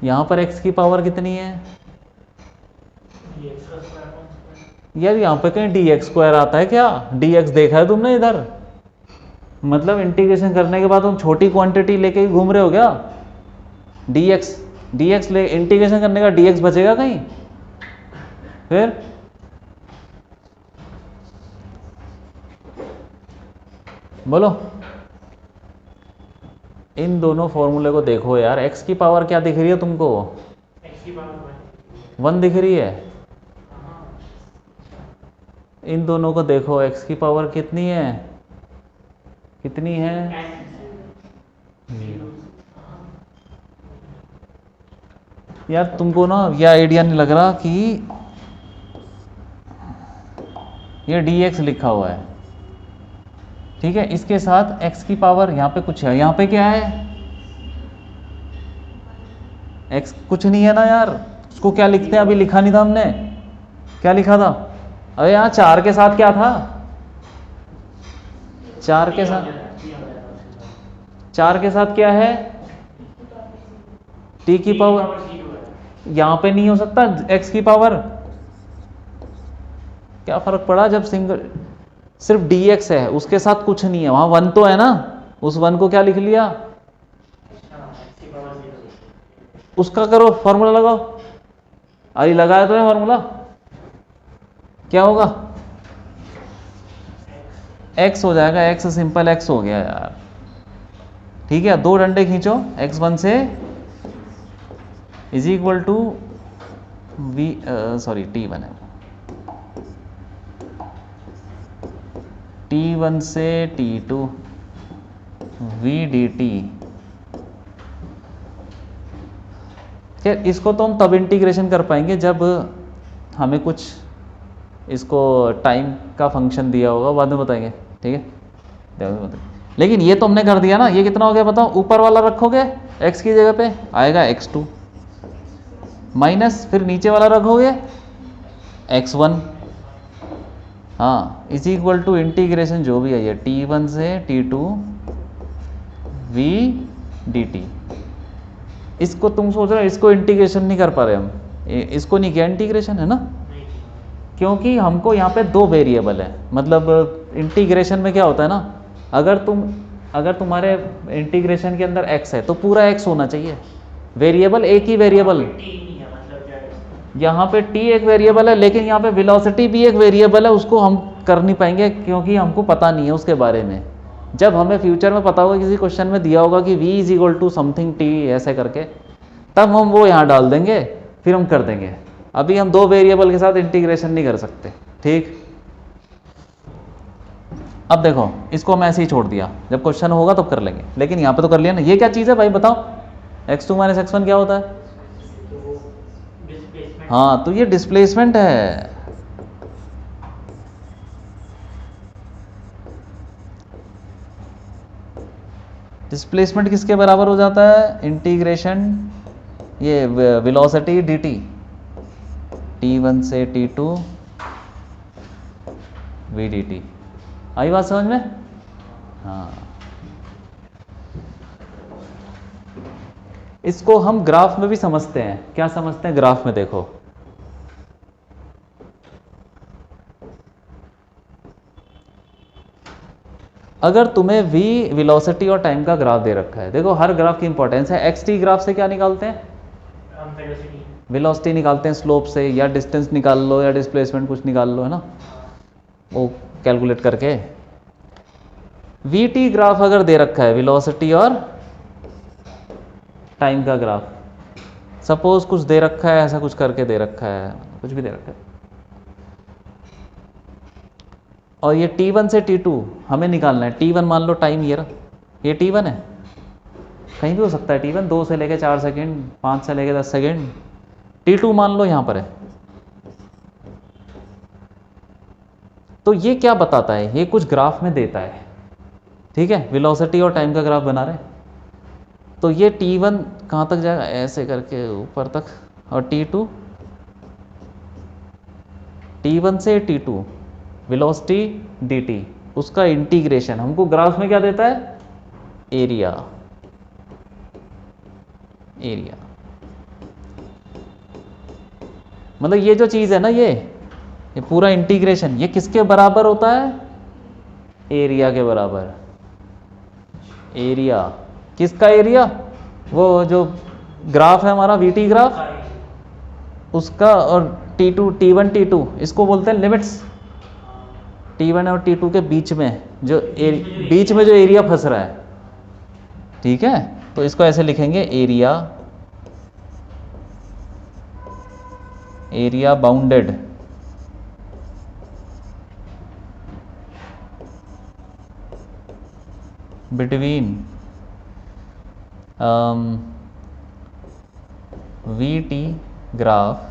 यहाँ पर x की पावर कितनी है dx का स्क्वायर अपॉन स्क्वायर यार, यहाँ पे कहीं dx² आता है क्या, dx देखा है तुमने इधर, मतलब इंटीग्रेशन करने के बाद तुम छोटी क्वांटिटी लेके ही घूम रहे हो क्या, dx ले इंटीग्रेशन करने का dx बचेगा कहीं, फिर बोलो, इन दोनों फॉर्मूले को देखो यार, x की पावर क्या दिख रही है तुमको, x की पावर 1 1 दिख रही है। इन दोनों को देखो, x की पावर कितनी है, कितनी है? 0। यार तुमको ना यह आइडिया नहीं लग रहा कि ये dx लिखा हुआ है, ठीक है, इसके साथ x की पावर यहाँ पे कुछ है, यहाँ पे क्या है? x कुछ नहीं है ना यार, उसको क्या लिखते हैं? अभी लिखा नहीं था हमने, क्या लिखा था? अरे यहाँ 4 के साथ क्या था? 4 के साथ, 4 के साथ क्या है? t की पावर, यहाँ पे नहीं हो सकता x की पावर। क्या फर्क पड़ा जब सिंगल सिर्फ dx है, उसके साथ कुछ नहीं है, वहां 1 तो है ना, उस 1 को क्या लिख लिया? उसका करो फॉर्मूला लगाओ। अरे लगाया तो है फॉर्मूला, क्या होगा? x हो जाएगा, x सिंपल x हो गया यार, ठीक है। 2 डंडे खींचो, x1 से is equal to v, sorry t1 है, t1 से t2 v dt। खैर इसको तो हम तब इंटीग्रेशन कर पाएंगे जब हमें कुछ इसको टाइम का फंक्शन दिया होगा, बाद में बताएंगे, ठीक है। लेकिन ये तो हमने कर दिया ना। ये कितना हो गया बताओ? ऊपर वाला रखोगे x की जगह पे आएगा x2 माइनस, फिर नीचे वाला रखोगे x1, हाँ, इज इक्वल टू इंटीग्रेशन जो भी है ये t1 से t2 v dt। इसको तुम सोच रहे हो इसको इंटीग्रेशन नहीं कर पा रहे हम, इसको नहीं किया इंटीग्रेशन, है ना, क्योंकि हमको यहाँ पे 2 वेरिएबल है। मतलब इंटीग्रेशन में क्या होता है ना, अगर तुम्हारे इंटीग्रेशन के अंदर x है तो पूरा x होना चाहिए, वेरिएबल एक ही वेरिएबल। यहाँ पे t एक वेरिएबल है, लेकिन यहाँ पे वेलोसिटी भी एक वेरिएबल है, उसको हम कर नहीं पाएंगे क्योंकि हमको पता नहीं है उसके बारे में। जब हमें फ्यूचर में पता होगा, किसी क्वेश्चन में दिया होगा कि v is equal to something t ऐसे करके, तब हम वो यहाँ डाल देंगे, फिर हम कर देंगे। अभी हम 2 वेरिएबल के साथ इंटीग्रेशन नहीं कर सकते, ठीक। अब देखो इसको हम ऐसे ही छोड़ दिया, जब क्वेश्चन होगा तो कर लेंगे, लेकिन यहाँ पे तो कर लिया ना। ये क्या चीज़ है भाई बताओ? x2 माइनस x1 क्या होता है? हाँ, तो ये डिस्प्लेसमेंट है। डिस्प्लेसमेंट किसके बराबर हो जाता है? इंटीग्रेशन ये वेलोसिटी dt, t1 से t2 v dt। आई बात समझ में? हाँ, इसको हम ग्राफ में भी समझते हैं। क्या समझते हैं ग्राफ में? देखो अगर तुम्हें v वेलोसिटी और टाइम का ग्राफ दे रखा है, देखो हर ग्राफ की इंपॉर्टेंस है। xt ग्राफ से क्या निकालते हैं? वेलोसिटी निकालते हैं स्लोप से, या डिस्टेंस निकाल लो, या डिस्प्लेसमेंट कुछ निकाल लो, है ना, वो कैलकुलेट करके। vt ग्राफ अगर दे रखा है, वेलोसिटी और टाइम का ग्राफ, सपोज कुछ दे रखा है, ऐसा कुछ करके दे रखा है, कुछ भी दे रखा है, और ये t1 से t2 हमें निकालना है। t1 मान लो टाइम, ये t1 है, कहीं भी हो सकता है t1, 2 से लेके 4 सेकेंड, 5 से लेके 10 सेकेंड। t2 मान लो यहाँ पर है। तो ये क्या बताता है? ये कुछ ग्राफ में देता है, ठीक है, वेलोसिटी और टाइम का ग्राफ बना रहे हैं। तो ये t1 कहाँ तक जाएगा? ऐसे करके ऊपर तक, और t1 से t2 वेलोसिटी dt, उसका इंटीग्रेशन हमको ग्राफ में क्या देता है? एरिया। मतलब ये जो चीज़ है ना, ये पूरा इंटीग्रेशन, ये किसके बराबर होता है? एरिया के बराबर। एरिया किसका? एरिया, वो जो ग्राफ है हमारा vt ग्राफ, उसका, और t1 t2 इसको बोलते हैं लिमिट्स। t1 और t2 के बीच में जो एरिया फंस रहा है, ठीक है, तो इसको ऐसे लिखेंगे, area area bounded between we T graph,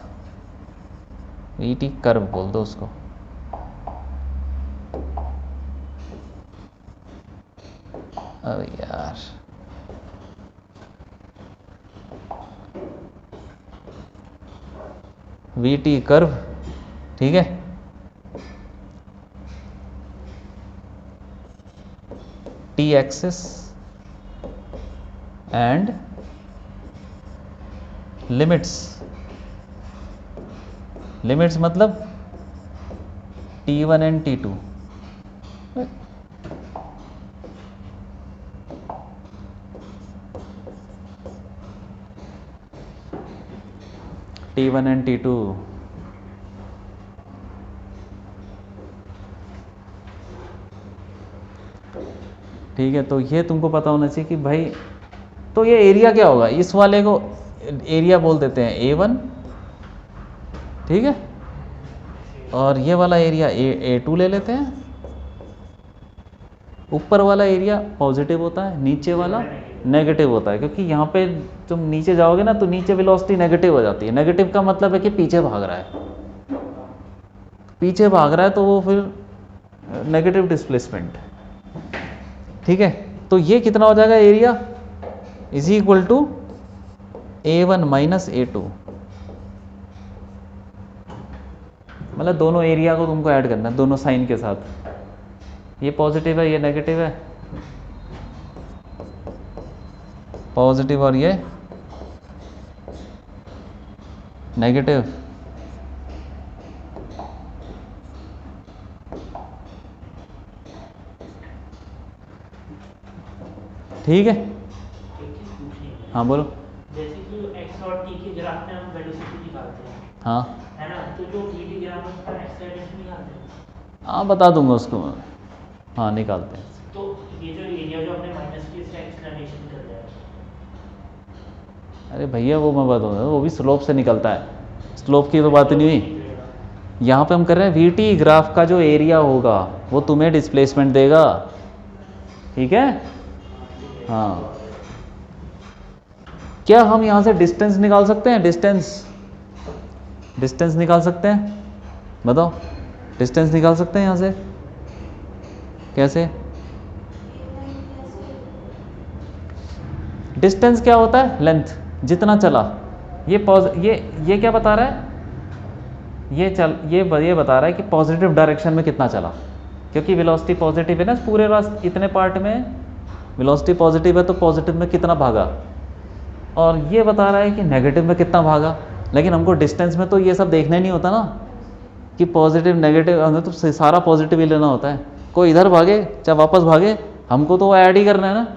we T curve बोल दो उसको, अरे यार वी टी कर्व, ठीक है, T axis and limits, limits मतलब T1 and T2, T1 and T2, ठीक है। तो ये तुमको पता होना चाहिए कि भाई, तो ये एरिया क्या होगा, इस वाले को एरिया बोल देते हैं A1, ठीक है, और ये वाला एरिया A2 ले लेते हैं। ऊपर वाला एरिया पॉजिटिव होता है, नीचे वाला नेगेटिव होता है, क्योंकि यहाँ पे तुम नीचे जाओगे ना तो नीचे वेलोसिटी नेगेटिव हो जाती है। नेगेटिव का मतलब है कि पीछे भाग रहा है, पीछे भाग रहा है तो वो फिर नेगेटिव डिस्प्लेसमेंट, ठीक है। तो ये कितना हो जाएगा, area is equal to A1 minus A2, मतलब दोनों एरिया को तुमको ऐड करना है, दोनों साइन के साथ। ये पॉजिटिव है, ये नेगेटिव है, पॉजिटिव और ये नेगेटिव, ठीक है। हाँ बोलो। जैसे कि x और t के ग्राफ में हम वेलोसिटी निकालते हैं, हाँ है ना, तो जो v t ग्राफ है उसका एक्सेलरेशन निकालते हैं। हाँ बता दूंगा उसको मैं, हाँ निकालते हैं। तो ये जो एरिया जो हमने माइनस की इसका एक्सेलरेशन कर दिया है, अरे भैया वो मैं बताऊँगा, वो भी स्लोप से निकलता है, स्लोप की तो बात ही नहीं हुई। यहाँ पे हम कर रहे हैं वीटी ग्राफ का जो एरिया होगा वो तुम्हें डिस्प्लेसमेंट देगा, ठीक है। हाँ, क्या हम यहाँ से डिस्टेंस निकाल सकते हैं, डिस्टेंस निकाल सकते हैं, बताओ, डिस्टेंस निकाल सकते हैं यहाँ से कैसे? डिस्टेंस क्या होता है, लेंथ, जितना चला। ये क्या बता रहा है, ये बता रहा है कि पॉजिटिव डायरेक्शन में कितना चला, क्योंकि वेलोसिटी पॉजिटिव है ना पूरे रास्ते, इतने पार्ट में वेलोसिटी पॉजिटिव है तो पॉजिटिव में कितना भागा, और ये बता रहा है कि नेगेटिव में कितना भागा। लेकिन हमको डिस्टेंस में तो ये सब देखना ही नहीं होता ना कि पॉजिटिव नेगेटिव, हमें तो सारा पॉजिटिव ही लेना होता है, कोई इधर भागे चाहे वापस भागे, हमको तो ऐड ही करना है ना।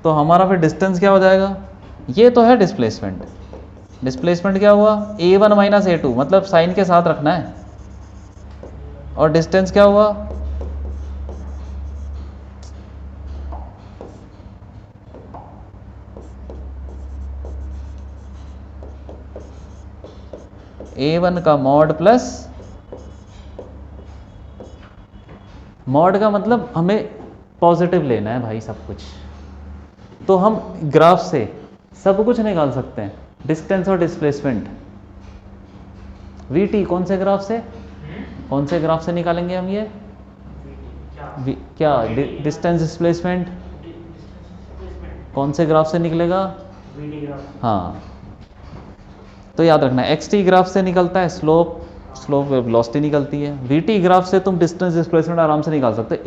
तो हमारा फिर डिस्टेंस क्या हो जाएगा, ये तो है डिस्प्लेसमेंट। डिस्प्लेसमेंट क्या हुआ, A1 माइनस A2, मतलब साइन के साथ रखना है, और डिस्टेंस क्या हुआ, A1 का मॉड प्लस, मॉड का मतलब हमें पॉजिटिव लेना है भाई सब कुछ, तो हम ग्राफ से सब कुछ निकाल सकते हैं, डिस्टेंस और डिस्प्लेसमेंट। VT कौन से ग्राफ से, कौन से ग्राफ से निकालेंगे हम ये, क्या डिस्टेंस डिस्प्लेसमेंट कौन से ग्राफ से निकलेगा, VT ग्राफ। हाँ, तो याद रखना XT ग्राफ से निकलता है स्लोप, स्लोप वेलोसिटी निकलती है। VT ग्राफ से तुम डिस्टेंस डिस्प्लेसमेंट आराम से निकाल सकते हो,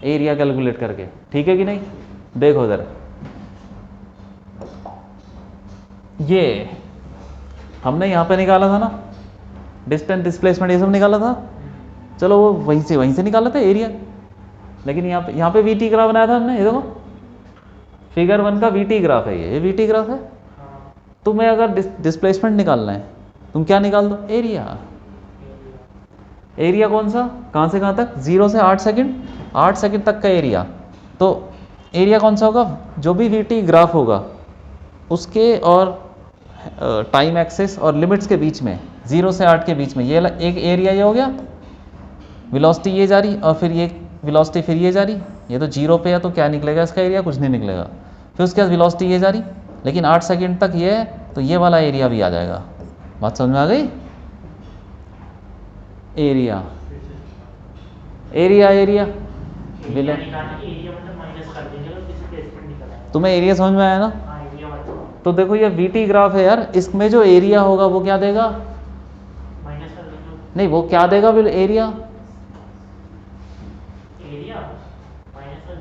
एरिया कैलकुलेट करके, ठीक है कि नहीं। देखो इधर, ये हमने यहाँ पे निकाला था ना, डिस्टेंस डिस्प्लेसमेंट ये सब निकाला था, चलो वो वहीं से निकाला था एरिया। लेकिन यहाँ पे VT ग्राफ बनाया था हमने, ये देखो फिगर 1 का VT ग्राफ है, ये VT ग्राफ है। तुम्हें अगर डिस्प्लेसमेंट निकालना है, तुम क्या निकाल दो, एरिया कौन सा, कहाँ से कहाँ तक, 0 से 8 सेकंड, 8 सेकंड तक का एरिया। तो एरिया कौन सा होगा, जो भी VT ग्राफ होगा उसके और टाइम एक्सेस और लिमिट्स के बीच में, 0 से 8 के बीच में, ये एक एरिया ये हो गया, वेलोसिटी ये जा रही और फिर ये वेलोसिटी फिर ये जा रही, ये तो 0 पे है तो क्या निकलेगा इसका एरिया, कुछ नहीं निकलेगा। फिर उसके बाद वेलोसिटी ये जा रही, लेकिन 8 सेकंड तक ये है तो ये वाला एरिया भी आ जाएगा। बात समझ में आ गई? एरिया एरिया एरिया एरिया निकालना, एरिया मतलब माइनस कर देंगे तो डिस्प्लेसमेंट निकल आएगा। तुम्हें एरिया समझ में आया ना? हाँ एरिया मतलब तो देखो ये वीटी ग्राफ है यार, इसमें जो एरिया होगा वो क्या देगा? माइनस कर देंगे नहीं, वो क्या देगा फिर एरिया? एरिया माइनस कर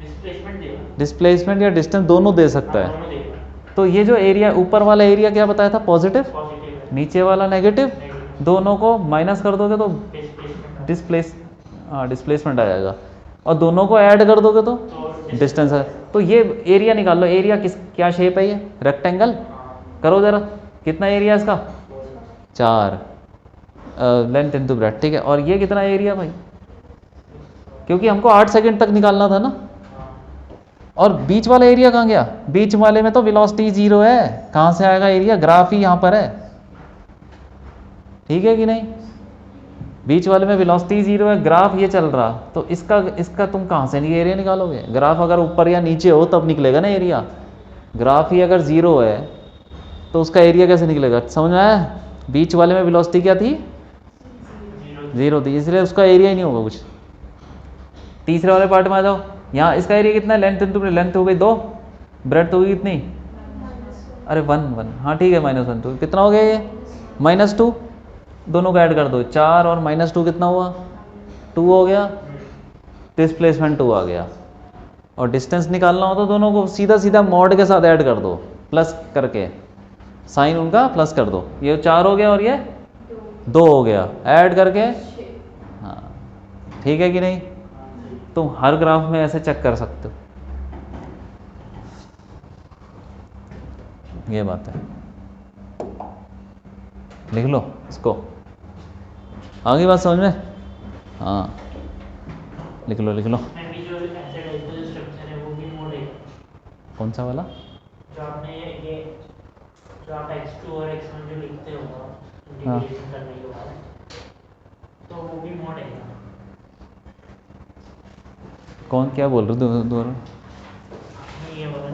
डिस्प्लेसमेंट देगा। डिस्प्लेसमेंट या डिस्टेंस दोनों दे सकता है। दोनों देगा। तो ये जो एरिया ऊपर वाला एरिया क्या बताया था, पॉजिटिव, पॉजिटिव है, नीचे वाला नेगेटिव, दोनों को माइनस कर दोगे तो डिस्प्लेसमेंट डिस्प्लेसमेंट आ जाएगा, और दोनों को ऐड कर दोगे तो तो डिस्टेंस है। तो ये एरिया निकाल लो, एरिया किस क्या शेप है, ये रेक्टेंगल, करो जरा, कितना एरिया इसका? 4 लेंथ इनटू ब्रेड्थ, ठीक है। और ये कितना एरिया भाई, क्योंकि हमको 8 सेकंड तक निकालना था ना। और बीच वाला एरिया कहाँ गया? बीच वाले में तो वेलोसिटी 0 है, कहाँ से आएगा एरिया? ग्राफ ही यहाँ पर है, ठीक है कि नहीं? बीच वाले में वेलोसिटी 0 है, ग्राफ ये चल रहा, तो इसका तुम कहाँ से नहीं एरिया निकालोगे? ग्राफ अगर ऊपर या नीचे हो तब निकलेगा ना एरिया। ग्राफ ही अगर 0 है तो उसका एरिया कैसे निकलेगा? समझ में आया? बीच वाले में वेलोसिटी क्या थी? 0 थी, इसलिए उसका एरिया ही नहीं होगा कुछ। तीसरे वाले पार्ट में आ जाओ, यहाँ इसका एरिया कितना है? लेंथ हो गई 2, ब्रेड्थ हो गई कितनी? अरे 1, हाँ ठीक है, -1 तो कितना हो गया ये? -2, दोनों को ऐड कर दो, 4 और -2 कितना हुआ? 2 हो गया, डिस्प्लेसमेंट 2 आ गया। और डिस्टेंस निकालना हो तो दोनों को सीधा सीधा मॉड के साथ ऐड कर दो, प्लस करके साइन उनका प्लस कर दो, ये 4 हो गया और ये 2 हो गया, ऐड करके, हाँ ठीक है कि नहीं? तुम हर ग्राफ में ऐसे चेक कर सकते हो, ये बात है। लिख लो इसको, आगे बात समझ में? हाँ लिख लो लिख लो। मैं भी जो ऐसे टाइप का जो स्ट्रक्चर है वो भी मोड है। कौन सा वाला? जो आपने ये जो आप x2 और x1 जो लिखते हो हाँ। इंटीग्रेशन करने के बाद, तो वो भी मोड है। कौन क्या बोल रहे हो दोनों? आपने ये वाला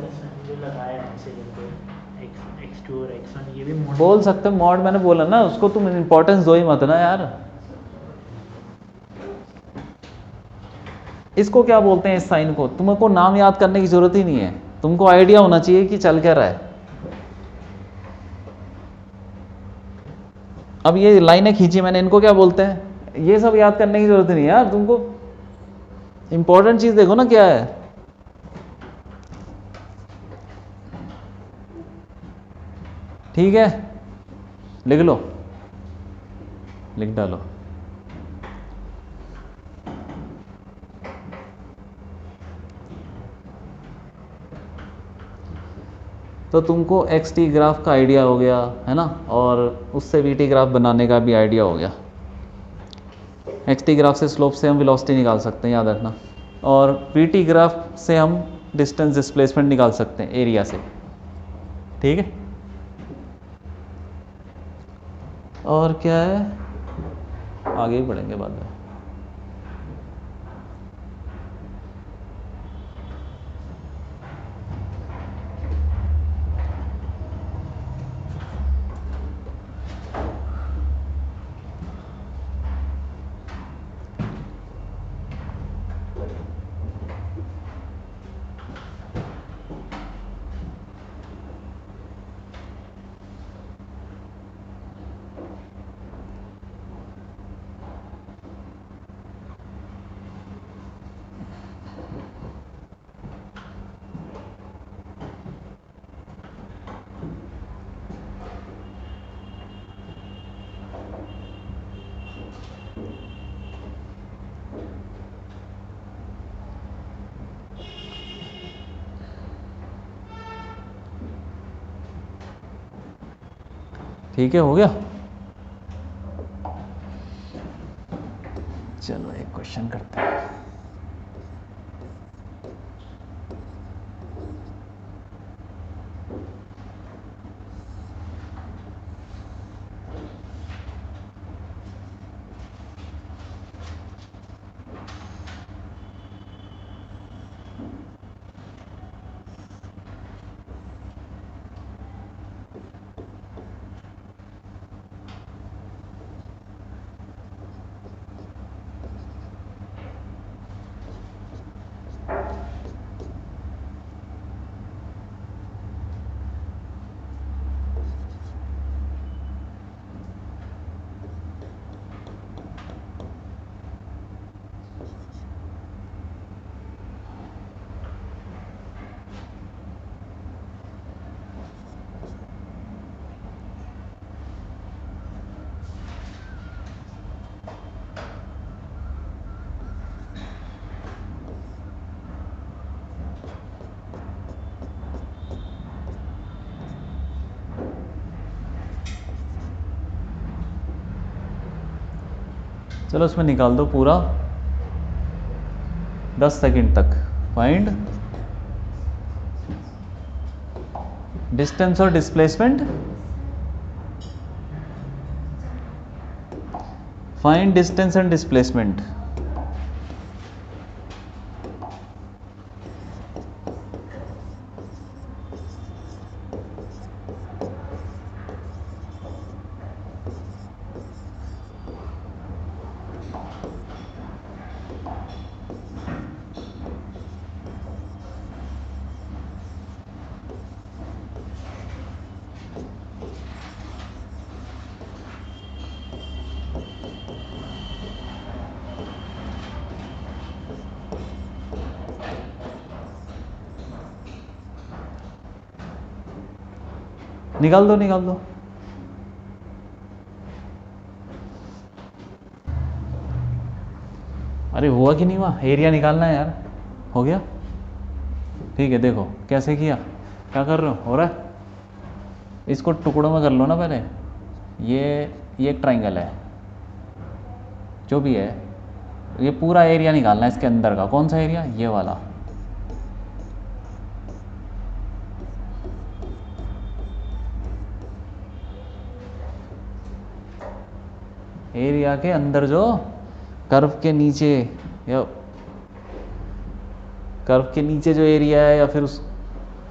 जो लगाया है ऐसे करके x2 और x1, ये भी मोड बोल सकते हो मॉड, मैंने बोला ना, उसको तुम इंपॉर्टेंस दो ही मत ना यार। इसको क्या बोलते हैं, इस साइन को? तुमको नाम याद करने की जरूरत ही नहीं है, तुमको आइडिया होना चाहिए कि चल क्या रहा है। अब ये लाइनें खींची मैंने, इनको क्या बोलते हैं, ये सब याद करने की जरूरत नहीं है यार, तुमको इंपॉर्टेंट चीज देखो ना क्या है। ठीक है, लिख लो, लिख डालो। तो तुमको एक्स टी ग्राफ का आइडिया हो गया है ना, और उससे वी टी ग्राफ बनाने का भी आइडिया हो गया। एक्स टी ग्राफ से स्लोप से हम वेलोसिटी निकाल सकते हैं, याद रखना, और वी टी ग्राफ से हम डिस्टेंस डिस्प्लेसमेंट निकाल सकते हैं एरिया से, ठीक है। और क्या है, आगे ही बढ़ेंगे बाद में। ठीक है, हो गया। चलो एक क्वेश्चन करते हैं। चलो उसमें निकाल दो पूरा 10 सेकंड तक। फाइंड डिस्टेंस और displacement, find distance and displacement. निकाल दो निकाल दो। अरे हुआ कि नहीं हुआ, एरिया निकालना है यार। हो गया, ठीक है। देखो कैसे किया, क्या कर रहे हो रहा है। इसको टुकड़ों में कर लो ना पहले। ये एक ट्राइंगल है, जो भी है, ये पूरा एरिया निकालना है इसके अंदर का। कौन सा एरिया, ये वाला। एरिया के अंदर जो कर्व के नीचे, या कर्व के नीचे जो एरिया है, या फिर उस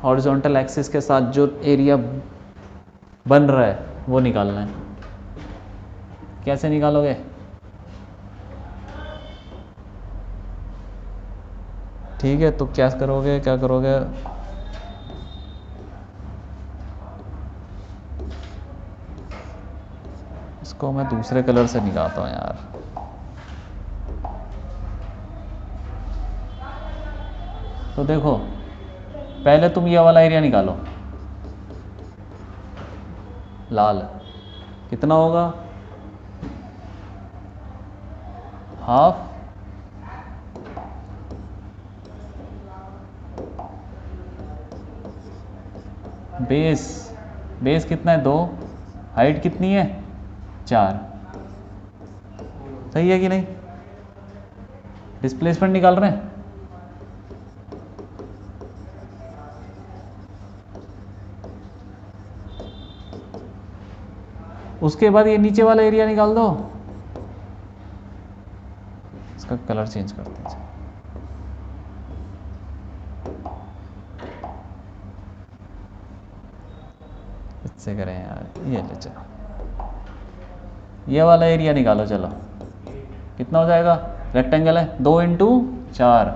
हॉरिजॉन्टल एक्सिस के साथ जो एरिया बन रहा है, वो निकालना है। कैसे निकालोगे, ठीक है। तो क्या करोगे, क्या करोगे, इसको मैं दूसरे कलर से निकालता हूँ यार। तो देखो पहले तुम ये वाला एरिया निकालो, लाल। कितना होगा, हाफ बेस। बेस कितना है, 2। हाइट कितनी है, 4। सही है कि नहीं। डिस्प्लेसमेंट निकाल रहे हैं। उसके बाद ये नीचे वाला एरिया निकाल दो। इसका कलर चेंज करते हैं। इससे करें यार, ये ले चलो। ये वाला एरिया निकालो, चलो कितना हो जाएगा। रेक्टेंगल है, 2 × 4,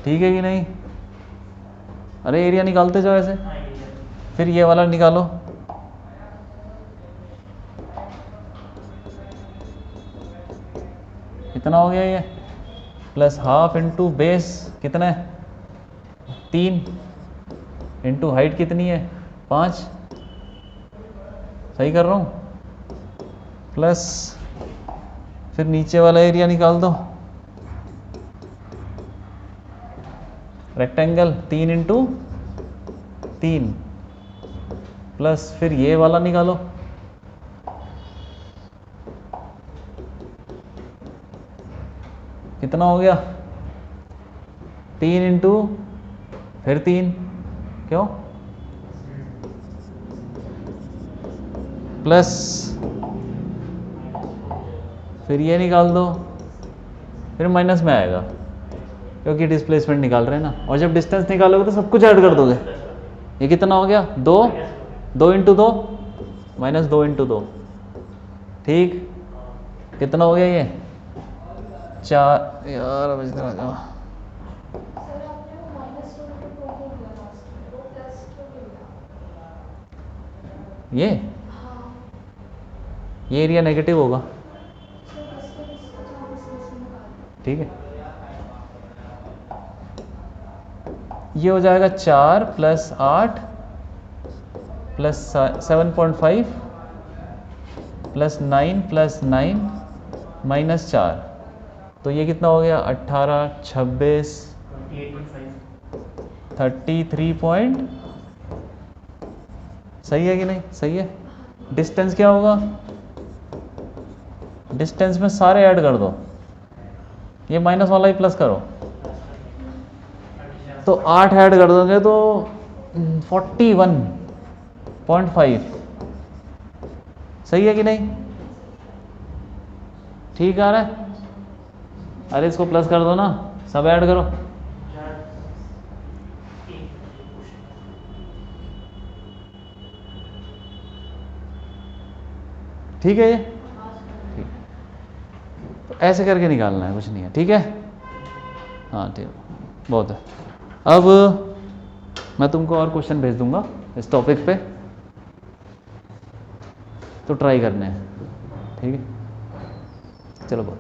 ठीक है कि नहीं। अरे एरिया निकालते जाओ ऐसे। फिर ये वाला निकालो, कितना हो गया ये, प्लस हाफ इंटू बेस कितना है, 3 इंटू हाइट कितनी है, 5। सही कर रहा हूँ। प्लस फिर नीचे वाला एरिया निकाल दो, रेक्टेंगल 3 × 3, प्लस फिर ये वाला निकालो, कितना हो गया, 3 इंटू फिर 3, क्यों, प्लस फिर ये निकाल दो, फिर माइनस में आएगा क्योंकि डिस्प्लेसमेंट निकाल रहे हैं ना। और जब डिस्टेंस निकालोगे तो सब कुछ ऐड कर दोगे। ये कितना हो गया, 2 × 2 -2 × 2, ठीक। कितना हो गया ये, 4। यार अब इधर आ जाओ। सर आपने वो -2 × 2 को दिया लास्ट में, वो +2 दिया। ये हाँ ये एरिया नेगेटिव होगा, सर, इसमें निकाल। ठीक है। ये हो जाएगा 4 + 8 + 7.5 + 9 + 9 -4। तो ये कितना हो गया, 18, 26, 33 पॉइंट। सही है कि नहीं, सही है। डिस्टेंस क्या होगा, डिस्टेंस में सारे ऐड कर दो, ये माइनस वाला ही प्लस करो, तो 8 ऐड कर दोगे तो 41.5, सही है कि नहीं? ठीक आ रहा है? अरे इसको प्लस कर दो ना, सब ऐड करो। ठीक है ये, ठीक, तो ऐसे करके निकालना है, कुछ नहीं है, ठीक है? हाँ ठीक, बहुत है। अब मैं तुमको और क्वेश्चन भेज दूंगा इस टॉपिक पे, तो ट्राई करने हैं, ठीक है? चलो बहुत